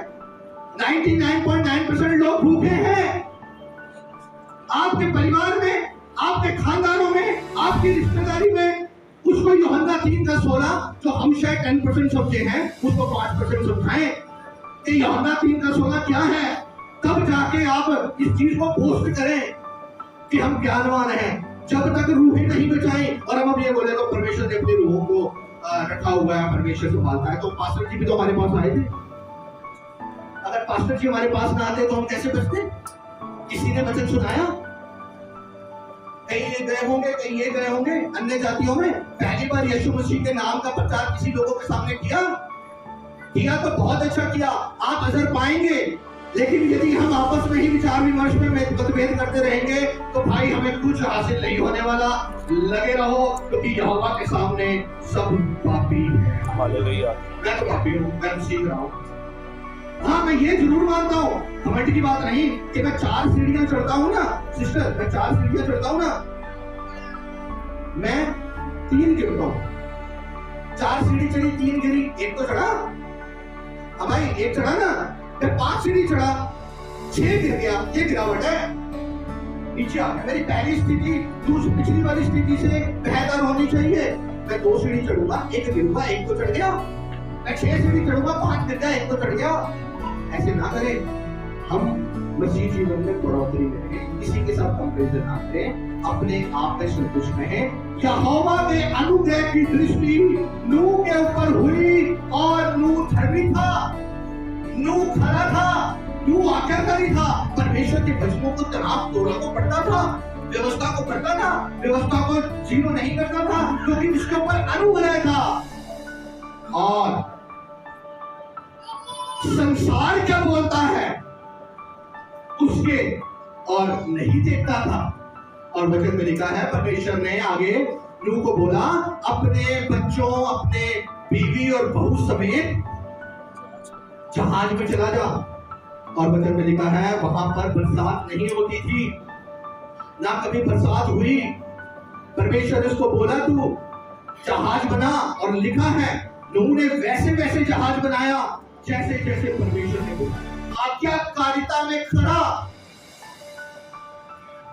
99.9% लोग भूखे हैं। आपके परिवार में, आपके खानदानों में, आपकी रिश्तेदारी में उसको यूहन्ना 3:16 जो हम शायद 10% समझे हैं, उसको 5% समझाएं कि यूहन्ना 3:16 क्या है। तब जाके आप इस चीज को पोस्ट करें कि हम ज्ञानवान हैं। जब तक रूहें नहीं बचाई और हम अब ये बोले तो परमेश्वर ने अपनी रूहों को रखा हुआ है, परमेश्वर संभालता है। तो पास्टर जी भी तो हमारे पास आए थे, अगर पास्टर जी हमारे पास ना आते तो हम कैसे बचते? किसी ने वचन सुनाया, कहीं ये गए होंगे, कहीं ये गए होंगे अन्य जातियों में। पहली बार यीशु मसीह के नाम का प्रचार किसी लोगों के सामने किया तो बहुत अच्छा किया, आप अजर पाएंगे। लेकिन यदि हम आपस में ही विचार विमर्श में मतभेद करते रहेंगे तो भाई हमें कुछ हासिल नहीं होने वाला। लगे रहो, क्योंकि यहोवा के सामने सब पापी हैं। हालेलुया। मैं तो पापी हूँ, मैं सीख रहा हूँ। हाँ, मैं ये जरूर मानता हूँ, घमंड की बात नहीं, कि मैं 4 सीढ़ियां चढ़ता हूँ ना सिस्टर, मैं 4 सीढ़ियां चढ़ता हूँ ना, मैं 3 गिरता हूँ। 4 सीढ़ी चढ़ी, 3 गिरी, 1 तो चढ़ा। अब भाई 1 चढ़ा ना, मैं 5 सीढ़ी चढ़ा, 6 गिर गया, ये गिरावट है, नीचे आ गया। मेरी पहली स्थिति दूसरी पिछली वाली स्थिति से बेहतर होनी चाहिए। मैं 2 सीढ़ी चढ़ूंगा, 1 गिरूंगा, 1 तो चढ़ गया। मैं 6 सीढ़ी चढ़ूंगा, 5 गिर गया, 1 तो चढ़ गया। ऐसे ना करें। हम मसीह जीवन में बढ़ोतरी करें, किसी के साथ कंपैरिजन ना करें, अपने आप में संतुष्ट रहें। यहोवा के अनुग्रह की दृष्टि नूह के ऊपर हुई और नूह धर्मी था, नूह खरा था, नूह आज्ञाकारी था, परमेश्वर के वचनों को तनाव तोड़ना को पड़ता था, व्यवस्था को पढ़ता था, व्यवस्था को जीरो नहीं करता था, क्योंकि उसके ऊपर अनुग्रह था। और संसार क्या बोलता है उसके और नहीं देखता था। और वचन में लिखा है परमेश्वर ने आगे नूह को बोला अपने बच्चों, अपने बीवी और बहू समेत जहाज में चला जा। और वचन में लिखा है वहां पर बरसात नहीं होती थी, ना कभी बरसात हुई। परमेश्वर ने उसको बोला तू जहाज बना, और लिखा है नूह ने वैसे वैसे जहाज बनाया जैसे जैसे परमेश्वर ने बोला। आज्ञाकारिता में खड़ा,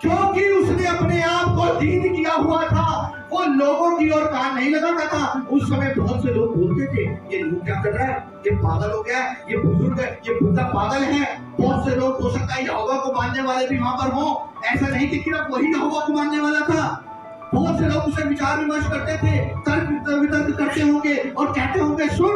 क्योंकि उसने अपने आप को दीन किया हुआ था, वो लोगों की ओर कान नहीं लगाता था। उस समय बहुत से लोग बोलते थे ये नूह क्या कर रहा है, ये पागल हो गया है, ये बुजुर्ग है, ये बूढ़ा पागल है। बहुत से लोग हो सकता है यहोवा को मानने वाले भी वहां पर हो, ऐसा नहीं कि सिर्फ वही यहोवा को मानने वाला था। बहुत से लोग उसे विचार विमर्श करते थे, तर्क वितर्क करते होंगे और कहते होंगे सुन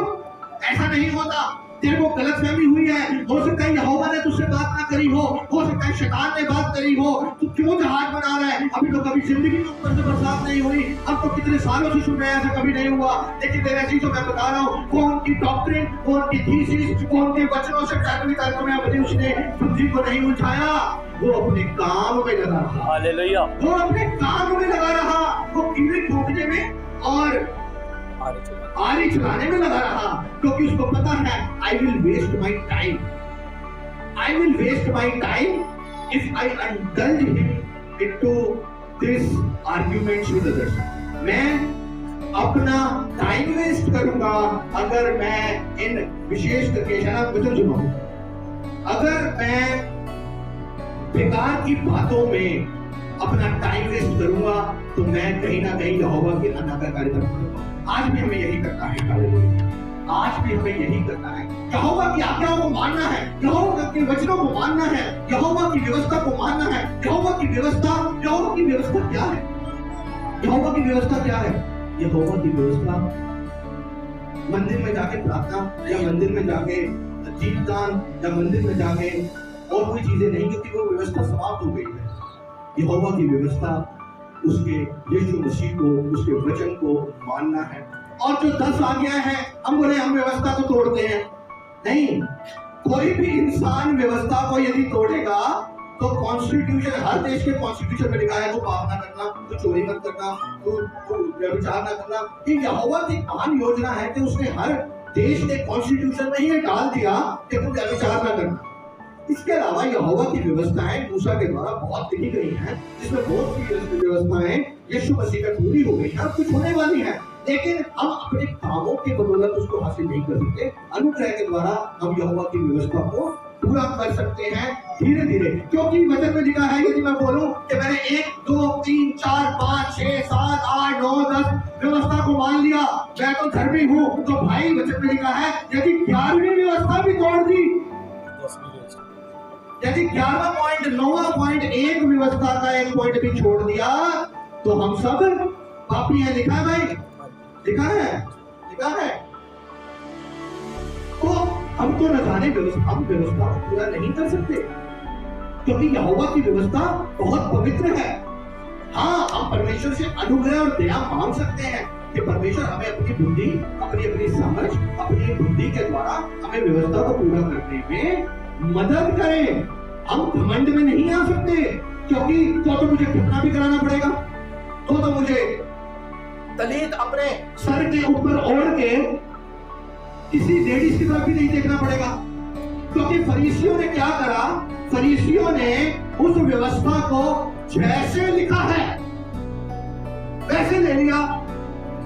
ऐसा नहीं होता, तेरे को गलतफहमी हुई है, हो सकता है यहोवा ने तुझसे बात ना करी हो सकता है शैतान ने बात करी हो, तू क्यों जहाज बना रहा है, अभी तो कभी जिंदगी में ऊपर से बरसात नहीं हुई, अब तो कितने सालों से सुन रहे हैं ऐसा कभी नहीं हुआ। लेकिन मेरा चीजों मैं बता रहा हूँ वो उनकी डॉक्ट्रिन, वो उनकी थीसिस, वो उनके वचनों से तर्क में अपनी उसने बुद्धि को नहीं उलझाया, वो अपने काम में लगा रहा। हालेलुया। वो अपने काम में लगा रहा, वो कीड़े ठोकने में और आरी चलाने में लगा रहा, क्योंकि उसको पता है I will waste my time, I will waste my time if I indulge him into this arguments with others। मैं अपना टाइम वेस्ट करूंगा अगर मैं इन विशेष करके वचन सुनो, अगर मैं बेकार की बातों में अपना टाइम वेस्ट करूंगा तो मैं कहीं ना कहीं यहोवा की अनादरकारिता करूंगा। आज भी हमें यही करना है, आज भी हमें यही करना है। यहोवा की आज्ञाओं को मानना है, यहोवा के वचनों को मानना है, यहोवा की व्यवस्था को मानना है। यहोवा की व्यवस्था क्या है? यहोवा की व्यवस्था क्या है? यहोवा की व्यवस्था मंदिर में जाके प्रार्थना या मंदिर में जाके दीपदान या मंदिर में जाके और कोई चीजें नहीं, क्योंकि वो व्यवस्था समाप्त हो गई है। यहोवा की व्यवस्था उसके यीशु मसीह को, उसके वचन को मानना है। और जो 10 आज्ञाएं हैं, हम बोले हम व्यवस्था को तोड़ते हैं, नहीं। कोई भी इंसान व्यवस्था को यदि तोड़ेगा तो कॉन्स्टिट्यूशन, हर देश के कॉन्स्टिट्यूशन में लिखा है तू पाप ना करना, तू चोरी मत करना, तू व्यभिचार ना करना। ये यहोवा की महान योजना है कि उसने हर देश के कॉन्स्टिट्यूशन में ही डाल दिया कि तू व्यभिचार ना करना। इसके अलावा यहोवा की व्यवस्थाएं मूसा के द्वारा बहुत लिखी गई हैं, जिसमें बहुत सी व्यवस्थाएं यीशु मसीह में पूरी हो गई हैं, कुछ होने वाली हैं, लेकिन हम अपने कामों के बदौलत उसको हासिल नहीं कर सकते। अनुग्रह के द्वारा हम यहोवा की व्यवस्था को पूरा कर सकते हैं धीरे धीरे, क्योंकि वचन में लिखा है यदि मैं बोलूं कि मैंने 1 2 3 4 5 6 7 8 9 10 व्यवस्था को मान लिया, मैं तो धर्मी हूं, तो भाई वचन में लिखा है यदि 11वीं व्यवस्था भी तोड़ दी, यदि 11वां पॉइंट 9वां पॉइंट एक व्यवस्था का एक पॉइंट भी छोड़ दिया तो हम सब पापी हैं। लिखा है भाई, लिखा है। तो हम तो न जाने हम व्यवस्था को पूरा नहीं कर सकते, क्योंकि यहोवा की व्यवस्था बहुत पवित्र है। हाँ, हम परमेश्वर से अनुग्रह और दया मांग सकते हैं कि परमेश्वर हमें अपनी बुद्धि, अपनी समझ, अपनी बुद्धि के द्वारा हमें व्यवस्था को पूरा करने में मदद करें। हम घमंड में नहीं आ सकते, क्योंकि तो मुझे कितना भी कराना पड़ेगा, तो मुझे तलीत अपने सर के ऊपर ओढ़ के किसी लेडीज की तरफ भी नहीं देखना पड़ेगा। क्योंकि फरीसियों ने क्या करा, फरीसियों ने उस व्यवस्था को जैसे लिखा है वैसे ले लिया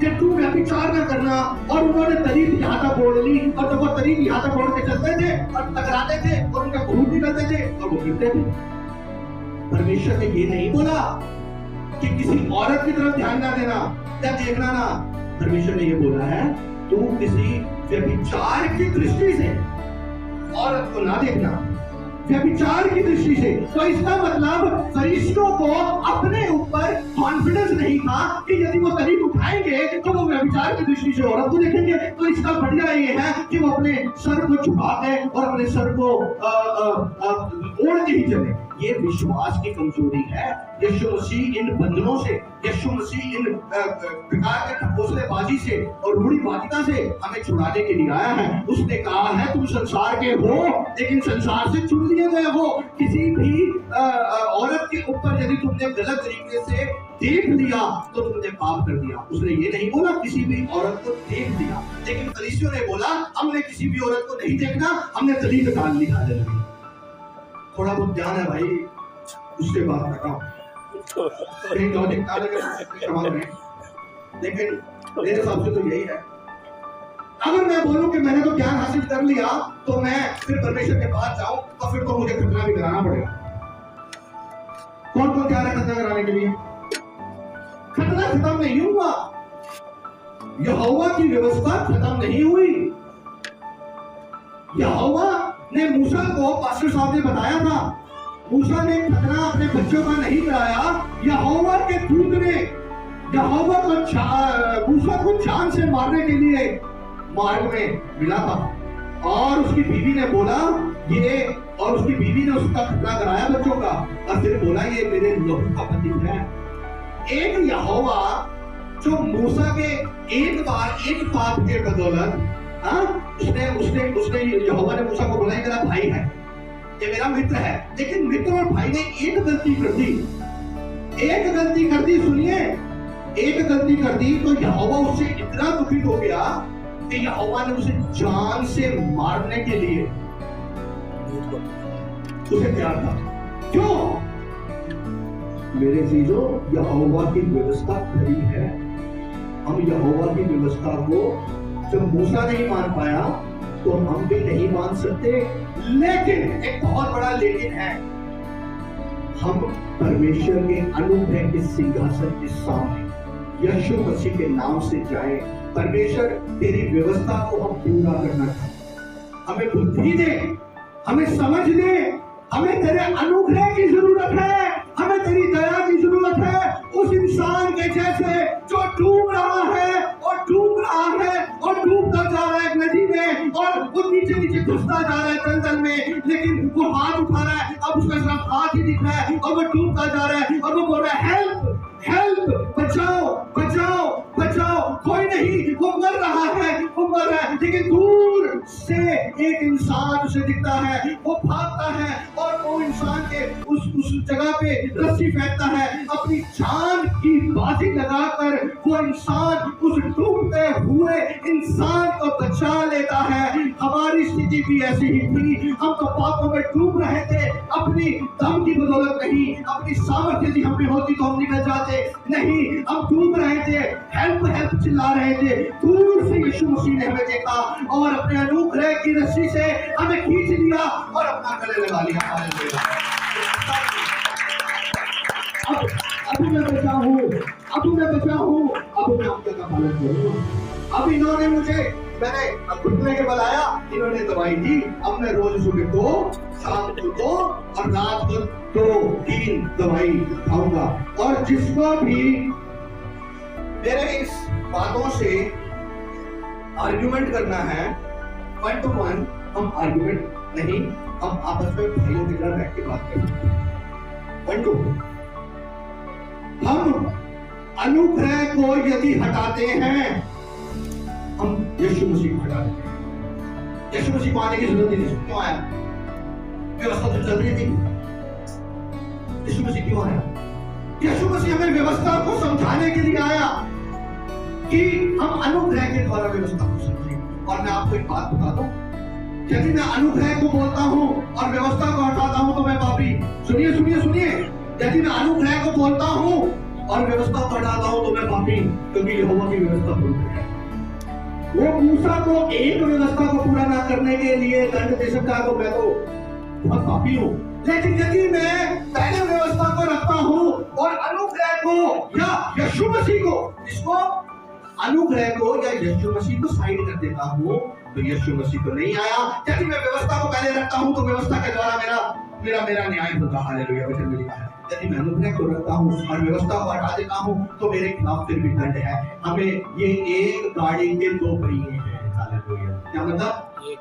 कि तू व्यभिचार न करना, और उन्होंने तरीक यहाँ तक ओढ़ ली, और जब वो तरीक यहाँ तक ओढ़ के चलते थे और टकराते थे और उनका खून निकलते थे और वो गिरते थे। परमेश्वर ने ये नहीं बोला कि किसी औरत की तरफ ध्यान ना देना या देखना ना, परमेश्वर ने ये बोला है तू किसी व्यभिचार की दृष्टि से औरत को ना देखना, व्यभिचार की दृष्टि से। तो इसका मतलब फरीसियों को अपने ऊपर कॉन्फिडेंस नहीं था कि यदि वो तरीक उठाएंगे तो वो व्यभिचार की दृष्टि से औरत को देखेंगे। तो इसका बढ़िया ये है कि वो अपने सर को झुका के और अपने सर को तोड़ के ही चले। ये विश्वास की कमजोरी है। यीशु मसीह इन बंधनों से, यीशु मसीह इन बेकार के ढकोसलेबाजी से और रूढ़िवादिता से हमें छुड़ाने के लिए आया है। उसने कहा है तुम संसार के हो लेकिन संसार से चुन लिए गए हो। किसी भी औरत के ऊपर यदि तुमने गलत तरीके से देख लिया तो तुमने पाप कर दिया। उसने ये नहीं बोला किसी भी औरत को देख दिया, लेकिन फरीसियों ने बोला हमने किसी भी औरत को नहीं देखना, हमने तलीक डाल ली। हालेलुया। थोड़ा बहुत ध्यान है भाई, उससे बात कर रहा हूँ, कहीं लॉजिक ना लगे क्षमा करें, लेकिन मेरे हिसाब से तो यही है। अगर मैं बोलूं कि मैंने तो ज्ञान हासिल कर लिया तो मैं फिर परमेश्वर के पास जाऊं तो फिर तो मुझे खतना भी कराना पड़ेगा। कौन कौन तैयार है खतना कराने के लिए? खतना खत्म नहीं हुआ, यहोवा की व्यवस्था खत्म नहीं हुई। यहोवा ने मूसा को, पास्टर साहब ने बताया था, मूसा ने खतना अपने बच्चों का नहीं कराया। यहोवा के दूत ने यहोवा को मूसा को जान से मारने के लिए मार्ग में मिला था और उसकी बीवी ने बोला ये, और उसकी बीवी ने उसका खतना कराया बच्चों का और फिर बोला ये मेरे लहू का प्रतीक है। एक यहोवा जो मूसा के एक बार एक पाप के बदौलत, उसने यहोवा ने मूसा को बोला ये मेरा भाई है, ये मेरा मित्र है, लेकिन मित्र और भाई ने एक गलती कर दी, एक गलती कर दी। सुनिए, एक गलती कर दी तो यहोवा उससे इतना दुखित हो गया कि यहोवा ने उसे जान से मारने के लिए उसे तैयार था। क्यों? मेरे चीजों, यहोवा की व्यवस्था खरी है। हम यहोवा की व्यवस्था को जब मूसा नहीं मान पाया तो हम भी नहीं मान सकते। लेकिन एक बहुत बड़ा लेकिन है, हम परमेश्वर के अनुग्रह के सिंहासन के सामने यीशु मसीह के नाम से जाएं। परमेश्वर तेरी व्यवस्था को हम पूरा करना चाहते, हमें बुद्धि दे, हमें समझ दे, हमें तेरे अनुग्रह की जरूरत है, हमें तेरी दया की जरूरत है। उस इंसान के जैसे जो डूब रहा है और डूब रहा है और डूबता जा रहा है एक नदी में और वो नीचे नीचे घुसता जा रहा है दलदल में, लेकिन वो हाथ उठा रहा है, अब उसका सिर्फ हाथ ही दिख रहा है और वो डूबता जा रहा है और वो बोल रहा है हेल्प हेल्प, बचाओ बचाओ बचाओ। कोई नहीं, वो मर रहा है, वो मर रहा है, लेकिन दूर से एक इंसान उसे दिखता है, वो भागता है और वो इंसान के उस जगह पे रस्सी फेंकता है, अपनी जान की बाजी लगाकर वो इंसान उस डूबते हुए इंसान को बचा लेता है। हमारी स्थिति भी ऐसी ही थी, हम तो पापों में डूब रहे थे, अपनी दम की बदौलत नहीं, अपनी सामर्थ्य यदि हम में होती तो हम निकल जाते नहीं, हम डूब रहे थे, हेल्प हेल्प चिल्ला रहे थे। दूर से यीशु मसीह ने हमें देखा और अपने अनुग्रह की रस्सी से हमें खींच लिया और अपना गले लगा लिया। अब मैं बचा हूँ, अब मैं बचा हूँ, अब मैं आपका का पालन करूँगा। अब इन्होंने मुझे, मैंने घुटने के बल आया, इन्होंने दवाई दी, अब मैं रोज सुबह 2, शाम को 2 और रात को 2-3 दवाई खाऊंगा। और जिसको भी मेरे इस बातों से आर्गुमेंट करना है, 1 to 1, हम आर्गुमेंट नहीं, हम आपस में भाइयों की तरह बैठ के बात करें। 1 to 1, हम अनुग्रह को यदि हटाते हैं, हम यीशु मसीह को हटा देते हैं। यीशु मसीह को आने की जरूरत नहीं थी, क्यों आया? व्यवस्था तो चल रही थी, यीशु मसीह क्यों आया? यीशु मसीह हमें व्यवस्था को समझाने के लिए आया कि हम अनुग्रह के द्वारा व्यवस्था को समझें। और मैं आपको एक बात बता दूं, यदि मैं अनुग्रह को बोलता हूं और व्यवस्था को हटाता हूं तो मैं पापी। सुनिए सुनिए सुनिए, यदि मैं अनुग्रह को बोलता हूं और व्यवस्था को हटाता हूं तो मैं पापी, क्योंकि यहोवा की व्यवस्था पूरी है। वो मूसा को एक व्यवस्था को पूरा ना करने के लिए दंड दे सकता है, तो मैं तो बहुत पापी हूं। लेकिन यदि मैं पहले व्यवस्था को रखता हूं और अनुग्रह को या यीशु मसीह को, इसको अनुग्रह को या यीशु मसीह को साइड कर देता हूं तो यीशु मसीह तो नहीं आया। यदि मैं व्यवस्था को पहले रखता हूं तो व्यवस्था के द्वारा मेरा न्याय होगा। हालेलुया, वचन में लिखा है। यदि मैं अनुग्रह को रखता हूं और व्यवस्था को हटा देता हूं तो मेरे खिलाफ फिर भी दंड है। हमें ये एक गाड़ी के 2 पहिए हैं। हालेलुया, क्या मतलब? एक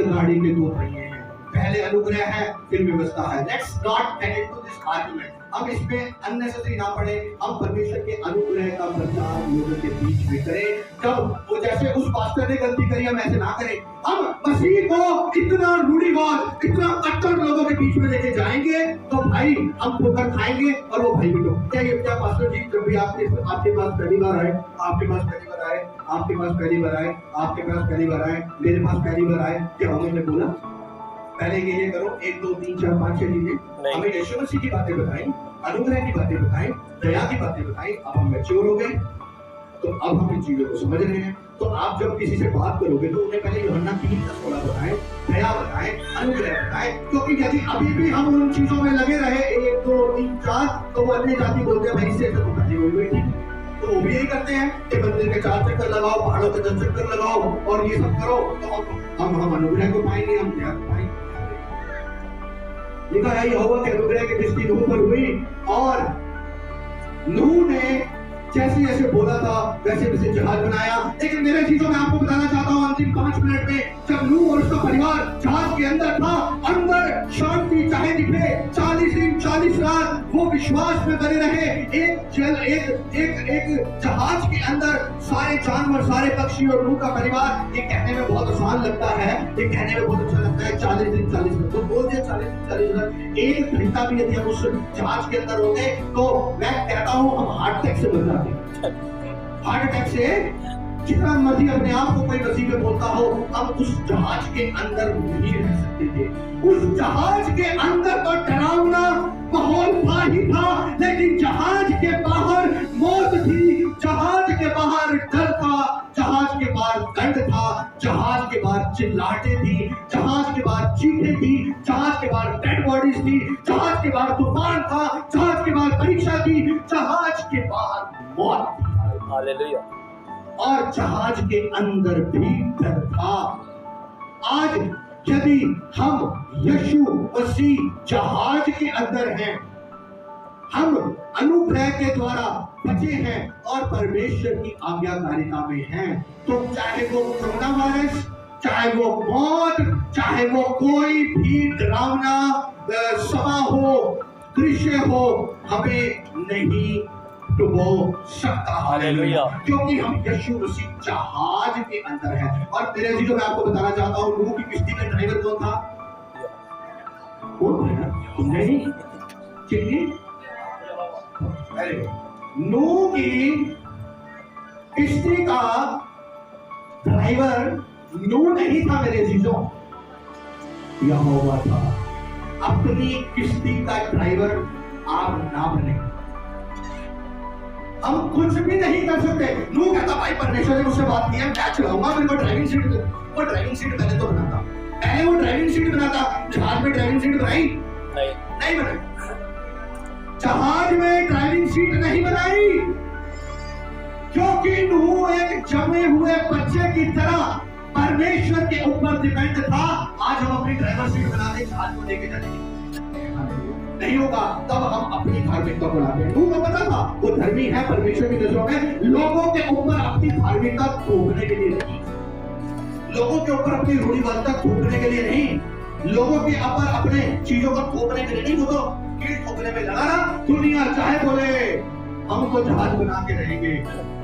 गाड़ी के 2 पहिए हैं। पहले अनुग्रह है फिर व्यवस्था है। Let's not get into this argument. हम इसमें अननेसेसरी ना पड़े। हम परमेश्वर के अनुग्रह का प्रचार लोगों के बीच में करें। जब वो जैसे उस पास्टर ने गलती करी हम ऐसे ना करें। हम मसीह को इतना रूढ़िवाद, इतना कट्टर लोगों के बीच में लेके जाएंगे तो भाई हम ठोकर खाएंगे और वो भाई भी लोग क्या पास्टर जी जब भी आपके पास पहली बार आए, आपके पास पहली बार आए, आपके पास पहली बार आए, आपके पास पहली बार आए, मेरे पास पहली बार आए, क्या उन्होंने बोला पहले ये करो 1 2 3 4 5 6 चीजें? हमें यीशु मसीह की बातें बताई, अनुग्रह की बातें बताई, दया की बातें बताई। अब हम मैच्योर हो गए तो अब हम इन चीजों को समझ रहे हैं। तो आप जब किसी से बात करोगे तो उन्हें पहले यूहन्ना 3:16 बताएं, दया बताएं, अनुग्रह बताएं। क्योंकि यदि अभी भी हम उन चीजों में लगे रहे 1 2 3 4 तो वो अन्य जाति बोलते हैं भाई इससे तो पहले हुई थी। तो वो भी यही करते हैं कि मंदिर के 4 चक्कर लगाओ, पहाड़ों के 10 चक्कर लगाओ और ये सब करो तो हम अनुग्रह को पाएंगे, हम दया को पाएंगे। लिखा है यहोवा के अनुग्रह की दृष्टि नूह पर हुई और नूह ने जैसे जैसे बोला था वैसे वैसे जहाज बनाया। लेकिन मेरे चीजों में आपको बताना चाहता हूं अंतिम 5 मिनट में, जब नूह और उसका परिवार जहाज के अंदर था, अंदर शांति चाहे दिखे 40 दिन 40 रात वो विश्वास में बने रहे। एक जहाज के अंदर सारे जानवर, सारे पक्षी और नूह का परिवार। ये कहने में बहुत आसान लगता है, ये कहने में बहुत अच्छा लगता है 40 दिन 40 रात, तो बोल दिया 40 दिन 40 रात। 1 घंटा भी यदि हम उस जहाज के अंदर होंगे तो मैं कहता हूं हम हार्ट अटैक से बच जाते। हार्ट अटैक से जितना मर्जी अपने आप को कोई वसीले बोलता हो, हम उस जहाज के अंदर नहीं रह सकते थे। उस जहाज के अंदर तो डरावना माहौल था ही था, लेकिन जहाज के बाहर मौत थी, जहाज के बाहर डर था, जहाज के बाहर दंड था, जहाज के बाहर चिल्लाहटें थी, जहाज के बाहर चीखें थी, जहाज के बाहर डेड बॉडीज थी, जहाज के बाहर तूफान था, जहाज के बाहर परीक्षा थी, जहाज के बाहर मौत थी। हालेलुया। और जहाज के अंदर भी डर था। आज यदि हम यीशु मसीह जहाज के अंदर हैं, हम अनुग्रह के द्वारा बचे हैं और परमेश्वर की आज्ञाकारिता में हैं, तो चाहे वो कोरोना वायरस, चाहे वो मौत, चाहे वो कोई भी डरावना सभा हो, दृश्य हो, हमें नहीं डुबो सकता। हालेलुया। क्योंकि हम यीशु मसीह जहाज के अंदर हैं। और मेरे जी जो मैं आपको बताना चाहता हूँ, नूह की किश्ती में ड्राइवर कौन था? कौन था? नहीं, चिट्ठी। नूह की किश्ती का ड्राइवर नूह नहीं था मेरे जीजों, यहोवा था। अपनी किश्ती का ड्राइवर आप ना बने। हम कुछ भी नहीं कर सकते। नूह कहता भाई परमेश्वर ने मुझसे बात की है, मैं चलाऊंगा, मेरे को ड्राइविंग सीट दो। वो ड्राइविंग सीट पहले तो बनाता, पहले वो ड्राइविंग सीट बनाता। जहाज में ड्राइविंग सीट बनाई? नहीं बनाई। जहाज में ड्राइविंग सीट नहीं बनाई क्योंकि नूह एक जमे हुए बच्चे की तरह परमेश्वर के ऊपर डिपेंड था। आज हम अपनी ड्राइवर सीट बना दे, जहाज को लेके चलेंगे, नहीं होगा। तब हम अपनी धार्मिकता को लाते हैं। नूह को पता था वो धर्मी है परमेश्वर की नजरों में, लोगों के ऊपर अपनी धार्मिकता थोपने के लिए नहीं, लोगों के ऊपर अपनी रूढ़िवादिता थोपने के लिए नहीं, लोगों के ऊपर अपने चीजों को थोपने के लिए नहीं। वो तो कीट थोपने में लगा ना। दुनिया चाहे बोले हम तो जहाज बना के रहेंगे।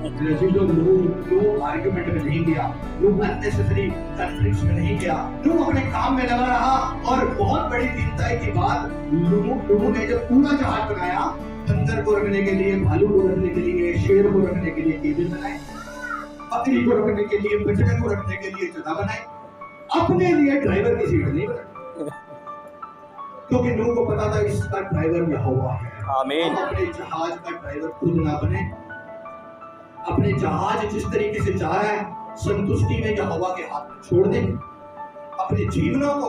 नूह आर्गुमेंट में नहीं गया, नूह अननेसेसरी कॉन्फ्लिक्ट्स में नहीं गया, नूह अपने काम में लगा रहा। और बहुत बड़ी चिंता की बात, नूह ने जब पूरा जहाज बनाया, बंदर को रखने के लिए, भालू को रखने के लिए, शेर को रखने के लिए केबिन बनाए, बकरी को रखने के लिए, बछड़े को रखने के लिए जगह बनाए, अपने लिए ड्राइवर की सीट नहीं बनाई। क्योंकि नूह को पता था इसका ड्राइवर यहोवा है। आमीन। अपने जहाज का ड्राइवर खुद ना बने। अपने जहाज जिस तरीके से जा रहा है, संतुष्टि में यहोवा के हाथ में छोड़ दें, अपने जीवनों को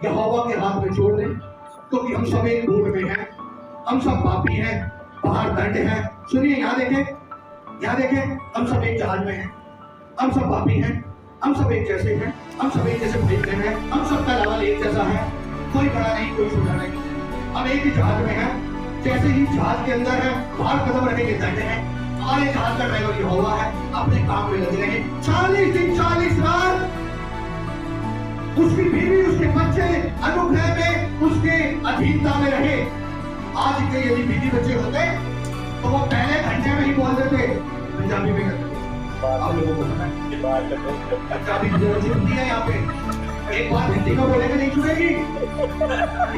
यहोवा के हाथ में छोड़ दें। क्योंकि हम सब एक बोट में हैं, हम सब पापी हैं, बाहर दंड है। सुनिए, यहाँ देखें, हम सब एक जहाज में हैं, हम सब पापी हैं, हम सब एक जैसे हैं, हम सब एक जैसे भाई बहन हैं, हम सबका लेवल एक जैसा है, कोई बड़ा नहीं, कोई छोटा नहीं, हम एक ही जहाज में हैं। जैसे ही जहाज के अंदर है, बाहर कदम रखेंगे दंड है। हमारे जहाज का ड्राइवर यहोवा है, अपने काम में लगे रहे 40 दिन 40 रात। उसकी बीवी, उसके बच्चे अनुग्रह में उसके अधीनता में रहे। आज के यदि बीवी बच्चे होते तो वो पहले घंटे में ही बोल देते, पंजाबी में करते। आप लोगों को पता है पंजाबी चुनती है यहाँ पे, एक बार हिंदी में बोलेंगे नहीं चुनेगी,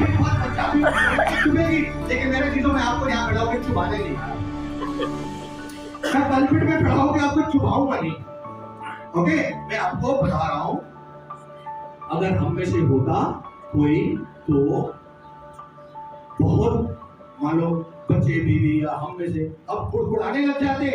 एक बार पंजाबी में चुनेगी। लेकिन मेरे चीजों में आपको यहाँ खड़ा होकर छुपाने नहीं, मैं पलपिट में खड़ा होकर आपको छुपाऊंगा नहीं। ओके, मैं आपको बता रहा हूं, अगर हम में से होता कोई तो बहुत मान लो बच्चे बीवी या हम में से अब कुड़कुड़ाने लग जाते,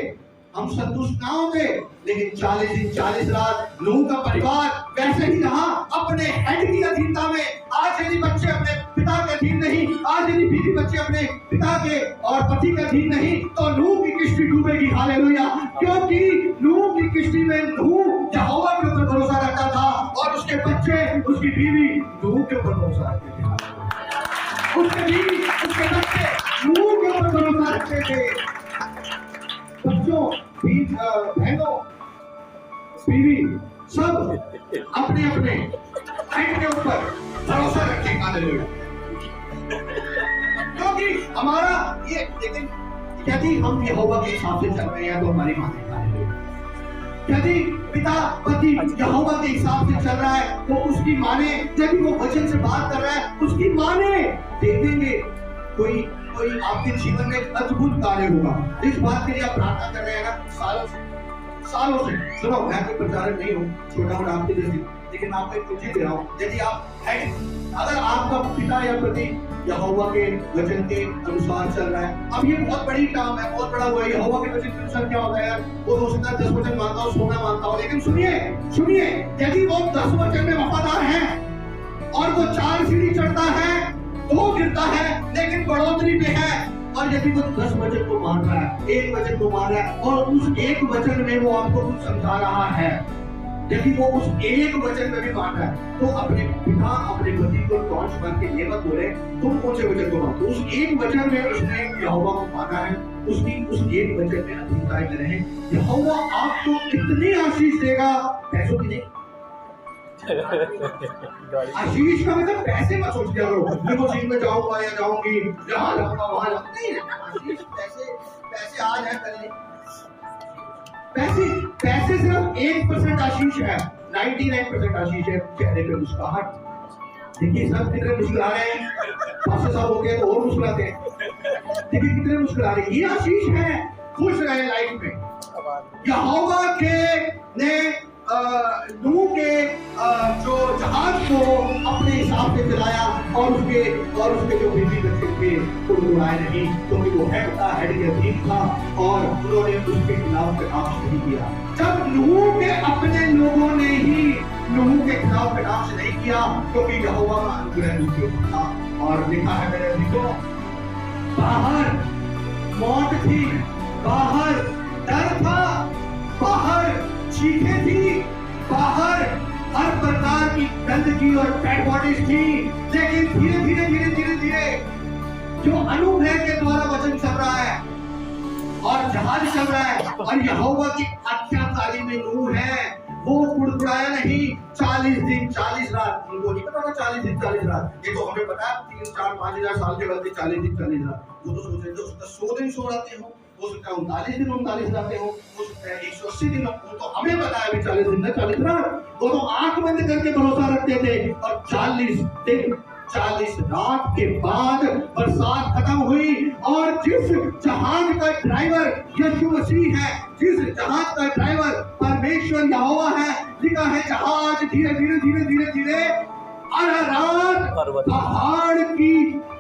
हम संतुष्ट ना होते। लेकिन 40 दिन 40 रात नूह का परिवार वैसे ही रहा, अपने हेड की अधीनता में। आज यदि बच्चे अपने पिता के अधीन नहीं, आज यदि बीवी बच्चे अपने पिता के और पति के अधीन नहीं, तो नूह की किश्ती डूबेगी। हालेलुया। क्योंकि नूह की किश्ती में नूह यहोवा के ऊपर भरोसा रखता था और उसके बच्चे, उसकी बीवी नूह के ऊपर भरोसा रखते थे। उसके बीवी, उसके बच्चे नूह के ऊपर भरोसा रखते थे। बच्चों, बहनों, बीवी सब अपने अपने हेड के ऊपर भरोसा रखें। हालेलुया। क्योंकि हमारा ये, लेकिन यदि हम यहोवा के हिसाब से चल रहे हैं तो हमारी माने। यदि पिता पति यहोवा के हिसाब से चल रहा है तो उसकी माने, यदि वो वचन से बात कर रहा है उसकी माने। देखेंगे कोई आपके जीवन में अद्भुत कार्य होगा। इस बात के लिए आप प्रार्थना कर रहे हैं ना सालों से। सुनो, मैं कोई प्रचारक नहीं हूँ, छोटा मोटा आपके जैसे, लेकिन मैं आपको एक कुछ दे रहा हूँ। यदि आप हैं, अगर आपका पिता या पति यहोवा के वचन के अनुसार चल रहा है, अब ये बहुत बड़ी काम है, बहुत बड़ा हुआ है। यहोवा के वचन के अनुसार क्या होता है यार, वो हो सकता है 10 वचन मानता हो, 100 मानता हो, लेकिन सुनिए, यदि वो 10 वचन में वफादार है और वो 4 सीढ़ी चढ़ता है, 2 गिरता है, लेकिन बढ़ोतरी पे है। और यदि वो 10 वचन को मान रहा है, 1 वचन को मान रहा है और उस 1 वचन में वो आपको कुछ समझा रहा है, यदि वो उस 1 वचन में भी मान रहा है, तो अपने पिता अपने पति को टॉर्च बन के ये मत बोले तुम कौन से वचन को मानते हो। उस 1 वचन में उसने यहोवा को माना है, उसकी उस 1 वचन में अधीनता में रहे। यहोवा आपको इतनी आशीष देगा, पैसों की नहीं। आशीष का मतलब पैसे मत सोच लिया करो, लिमोजीन में जाऊंगा या जाऊंगी, यहाँ जाऊंगा वहां जाऊंगा, नहीं। आशीष पैसे आज है कल नहीं। पैसे सिर्फ 1% आशीष है, 99% आशीष है चेहरे पे मुस्कुराहट। देखिए सब कितने मुस्कुरा रहे हैं, 5 साल हो गए तो और मुस्कुराते हैं। देखिए कितने मुस्कुरा रहे हैं, ये आशीष है। खुश रहे लाइफ में। यहोवा के ने नूह के जो जहाज को अपने हिसाब से चलाया और उसके जो बीवी बच्चे थे उड़ाए नहीं, क्योंकि वो हेड के अधीन था और उन्होंने उसके खिलाफ कटाक्ष नहीं किया। जब नूह के अपने लोगों ने ही नूह के खिलाफ कटाक्ष नहीं किया, क्योंकि यहोवा का अनुग्रह उनके ऊपर था। और लिखा है मेरे लिखो, बाहर मौत थी, बाहर डर था, बाहर चीखें थी, बाहर हर प्रकार की गंदगी और डेड बॉडीज थी। लेकिन धीरे जो अनुभव के द्वारा वचन चल रहा है और जहाज चल रहा है और यहोवा की आज्ञाकारी में नूह है, वो कुड़कुड़ाया नहीं। 40 दिन 40 रात, उनको नहीं पता था 40 दिन 40 रात, ये तो हमें पता है 3, 4, 5 हजार साल के बाद 40 दिन 40 रात। वो तो सोच रहे थे उसका 100 दिन सो जाते हो, हो सकता है 39 दिन 39 रातें हो सकता है 180 दिन हो, तो हमें पता है 40 दिन 40 रात। वो तो आंख बंद करके भरोसा रखते थे। और 40 दिन 40 रात के बाद बरसात खत्म हुई और जिस जहाज का ड्राइवर यीशु मसीह है, जिस जहाज का ड्राइवर परमेश्वर यहोवा है, लिखा है जहाज धीरे अरारात पहाड़ की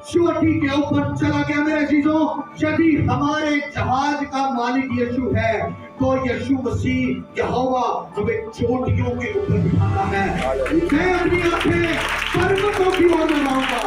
चोटी के ऊपर चला गया। मेरे चीजों, यदि हमारे जहाज का मालिक यीशु है तो यीशु मसीह यहोवा हमें चोटियों के ऊपर बिठाता है। मैं अपनी आंखें पर्वतों की ओर लगाऊंगा,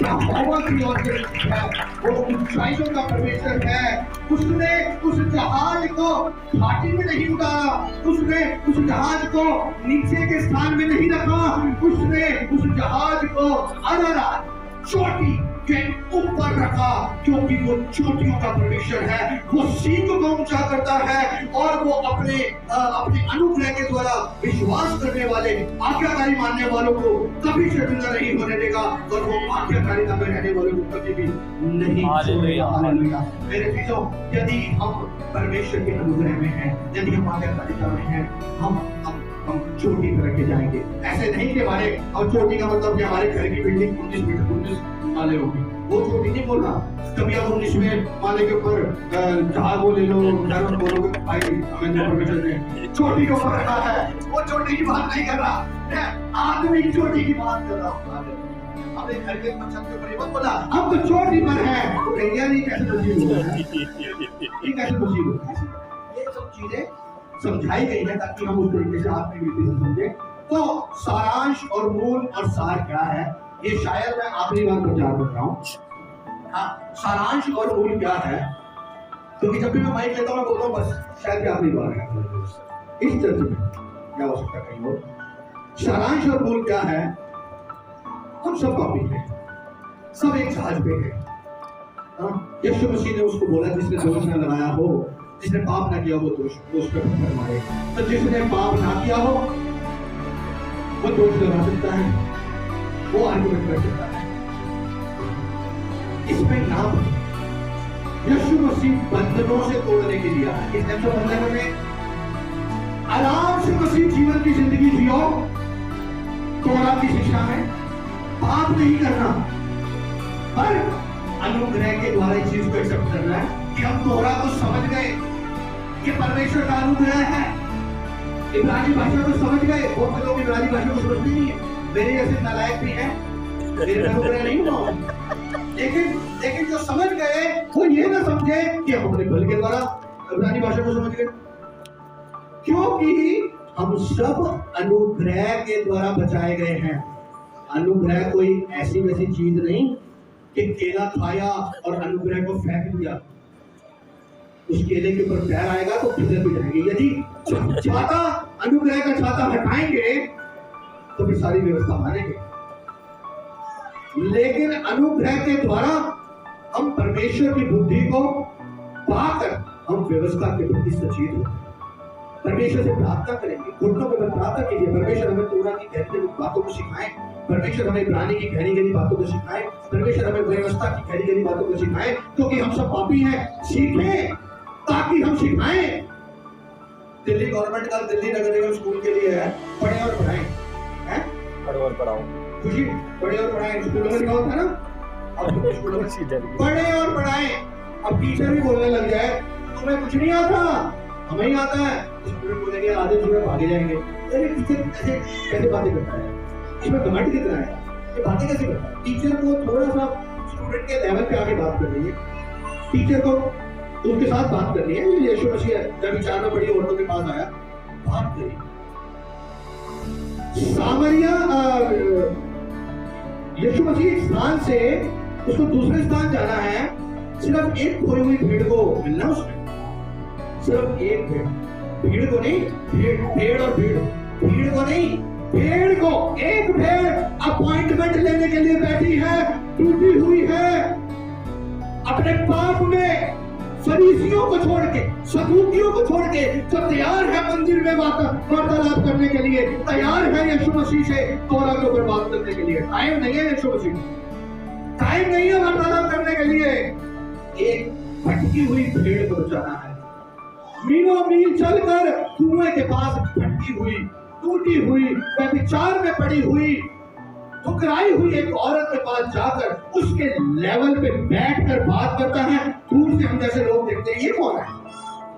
यहोवा की ओर है, वो ऊंचाइयों का परमेश्वर है। उसने उस जहाज को घाटी में नहीं उतारा, उसने उस जहाज को नीचे के स्थान में नहीं रखा, उसने उस जहाज को अरारात चोटी के ऊपर रखा, क्योंकि वो चोटियों का परमेश्वर है। वो सींग को ऊंचा करता है और वो अपने अनुग्रह के द्वारा विश्वास करने वाले, आज्ञाकारी मानने वालों को कभी शर्मिंदा नहीं होने देगा, और वो आज्ञाकारिता में रहने वालों को कभी भी नहीं छोड़ेगा। हालेलुया। मेरे प्रियो, यदि हम परमेश्वर के अनुग्रह में हैं, यदि हम आज्ञाकारिता में हैं, हम चोटी पर रखे जाएंगे। ऐसे नहीं कि हमारे, और चोटी का मतलब कि हमारे घर की बिल्डिंग 19 माले होगी, वो चोटी नहीं बोल रहा। कभी आप 19वें माले के ऊपर जहाज वो ले लो, बोलोगे भाई हमें परमेश्वर ने चोटी को ऊपर रखा है, वो चोटी की बात नहीं कर रहा, आदमी की चोटी की बात कर रहा हूँ। अपने घर के छत के ऊपर बोला हम तो चोटी पर है, तो भैया नहीं कैसे नसीब होगा, ये कैसे नसीब होगा। ये सब चीजें समझाई गई है ताकि हम उस तरीके से आत्मिक से समझे। तो सारांश और मूल और सार क्या है, ये शायद मैं आखिरी बार प्रचार कर रहा हूँ। हाँ, सारांश और मूल क्या है, क्योंकि जब भी मैं माइक लेता हूँ मैं बोलता हूँ बस शायद आखिरी बार है, इस चर्च में क्या हो सकता है कहीं और। सारांश और मूल क्या है, हम सब पापी हैं, सब एक जहाज पे हैं। यीशु मसीह ने उसको बोला जिसने दोष न लगाया हो, जिसने पाप ना किया हो दोष पे पत्थर मारे, तो जिसने पाप ना किया हो वो दोष लगा सकता है, वो आर्गुमेंट कर सकता है। इसमें ना यीशु मसीह बंधनों से तोड़ने के लिए आया। इस बंधनों में आराम से मसीह जीवन की जिंदगी जियो, तोड़ा की शिक्षा में पाप नहीं करना, पर अनुग्रह के द्वारा इस चीज को एक्सेप्ट करना है कि हम तोरा को समझ गए, ये परमेश्वर का अनुग्रह है। इब्रानी भाषा को समझ गए, बहुत से लोग इब्रानी भाषा को समझते नहीं है, मेरे जैसे नालायक भी हैं, मेरे अनुग्रह नहीं हुआ, लेकिन जो समझ गए वो ये ना समझे कि हम अपने बल के द्वारा इब्रानी भाषा को समझ गए, क्योंकि हम सब अनुग्रह के द्वारा बचाए गए हैं। अनुग्रह कोई ऐसी वैसी चीज नहीं कि केला खाया और अनुग्रह को फेंक दिया, उस केले के ऊपर पैर आएगा तो फिसल भी जाएंगे। यदि छाता अनुग्रह का छाता हटाएंगे तो फिर सारी व्यवस्था मानेंगे, लेकिन अनुग्रह के द्वारा हम परमेश्वर की बुद्धि को पाकर हम व्यवस्था के प्रति सचेत हो, परमेश्वर से प्रार्थना करेंगे, घुटनों पर प्रार्थना कीजिए, परमेश्वर हमें तोरा की गहरी बातों को सिखाए, परमेश्वर हमें इब्रानी की गहरी गहरी बातों को सिखाए, परमेश्वर हमें व्यवस्था की गहरी गहरी बातों को सिखाए, क्योंकि हम सब पापी हैं। सीखें ताकि हम सिखाएं। दिल्ली गवर्नमेंट का दिल्ली नगर निगम स्कूल के लिए है पढ़े और पढ़ाएं, हैं पढ़ो और पढ़ाओ, खुशी पढ़े और पढ़ाएं। स्कूलों में लिखा होता है ना, अब स्कूलों में पढ़े और पढ़ाएं। अब टीचर भी बोलने लग जाए तुम्हें कुछ नहीं आता, हमें ही आता है, स्टूडेंट बोलेंगे आधे स्टूडेंट भागे जाएंगे, अरे टीचर ऐसे कैसे बातें करता है, इसमें कमेंट कितना है, ये बातें कैसे करता है। टीचर को थोड़ा सा स्टूडेंट के लेवल पे आके बात करनी है, टीचर को उनके साथ बात करनी है। यीशु मसीह जब विचार में पड़ी औरतों के पास आया, बात करी। सामरिया यीशु मसीह एक स्थान से उसको दूसरे स्थान जाना है, सिर्फ एक खोई हुई भीड़ को मिलना, उसमें सिर्फ एक भीड़ को नहीं, भेड़ और भीड़ को नहीं, भेड़ को, एक भेड़ अपॉइंटमेंट लेने के लिए बैठी है, टूटी हुई है, अपने पाप में फरीसियों को छोड़ के, सदूकियों को छोड़ के, जो तैयार है मंदिर में वार्तालाप करने के लिए, तैयार है यीशु मसीह से तोरा के ऊपर बात करने के लिए। टाइम नहीं है यीशु मसीह, टाइम नहीं है वार्तालाप करने के लिए। एक भटकी हुई भेड़ को बचाना है। मीलों मील चलकर कुएं के पास भटकी हुई, टूटी हुई, व्यभिचार में पड़ी हुई, ठुकराई हुई एक औरत के पास जाकर उसके लेवल पे बैठकर बात करता है। दूर से हम जैसे लोग देखते हैं, ये कौन है,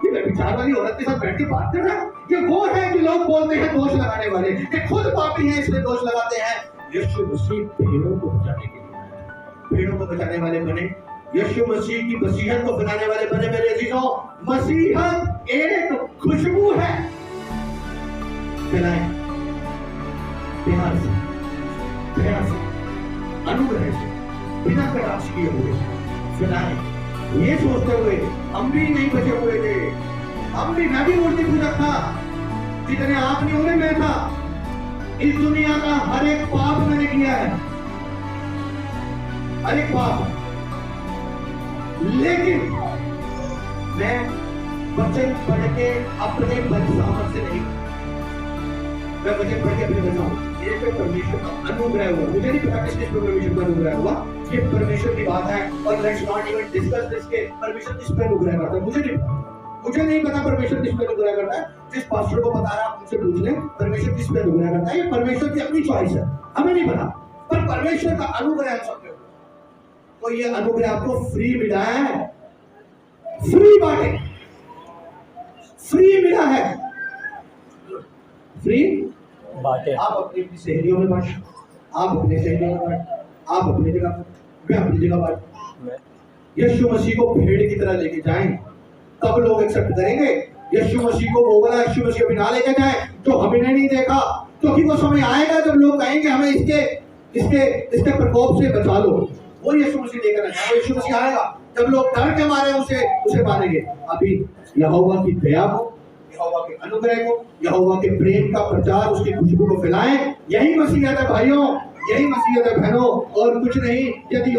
ये व्यभिचार वाली औरत के साथ बैठ के बात कर रहा है, ये वो है जो लोग बोलते हैं दोष लगाने वाले, ये खुद पापी हैं इसलिए दोष लगाते हैं। यीशु मसीह भेड़ों को बचाने के लिए, भेड़ों को बचाने वाले बने, यीशु मसीह की मसीहत को बनाने वाले बने। मेरे अजीजों, मसीहत एक खुशबू है, फैलाएं प्यार से, प्यार से, अनुग्रह से, बिना कटाक्ष किए हुए फैलाएं। ये सोचते हुए हम भी नहीं बचे हुए थे, हम भी, मैं भी मूर्ति पूजक था, जितने आपने उन्हें में था। इस दुनिया का हर एक पाप मैंने किया है, हर एक बात। लेकिन मैं वचन पढ़ के अपने बल सामर्थ से नहीं, मैं वचन पढ़ के अपने बताऊं ये तो परमेश्वर का अनुग्रह हुआ। मुझे नहीं पता किस पर परमेश्वर का अनुग्रह हुआ, ये परमेश्वर की बात है और let's not even discuss this के परमेश्वर किस पे अनुग्रह करता है। मुझे नहीं पता परमेश्वर किस पे अनुग्रह करता है। जिस पास्टर को बता रहा है आप उनसे पूछ लें परमेश्वर किस पे अनुग्रह करता है। ये परमेश्वर की अपनी चॉइस है, हमें नहीं पता, पर परमेश्वर का अनुग्रह हम सब पे। तो ये अनुग्रह आपको फ्री मिला है, फ्री बाटे, फ्री मिला है, फ्री बाटे। आप अपनी अपनी सहेलियों में बांट, आप अपने सहेलियों में बांट, आप अपनी जगह, मैं अपनी जगह बांट। यीशु मसीह को भेड़ की तरह लेके जाएं तब लोग एक्सेप्ट करेंगे। यीशु मसीह को वो वाला यीशु मसीह अभी ना लेके जाए तो हमने नहीं देखा, क्योंकि वो समय आएगा जब लोग कहेंगे हमें इसके इसके इसके प्रकोप से बचा लो। वो यीशु मसीह लेकर आएगा, वो यीशु मसीह आएगा जब लोग डर के मारे उसे मारेंगे। अभी यहोवा की दया को, यहोवा के अनुग्रह को, यहोवा के प्रेम का प्रचार, उसकी खुशबू को फैलाएं। यही मसीहत है भाइयों, यही मसीहत है बहनों, और कुछ नहीं। यदि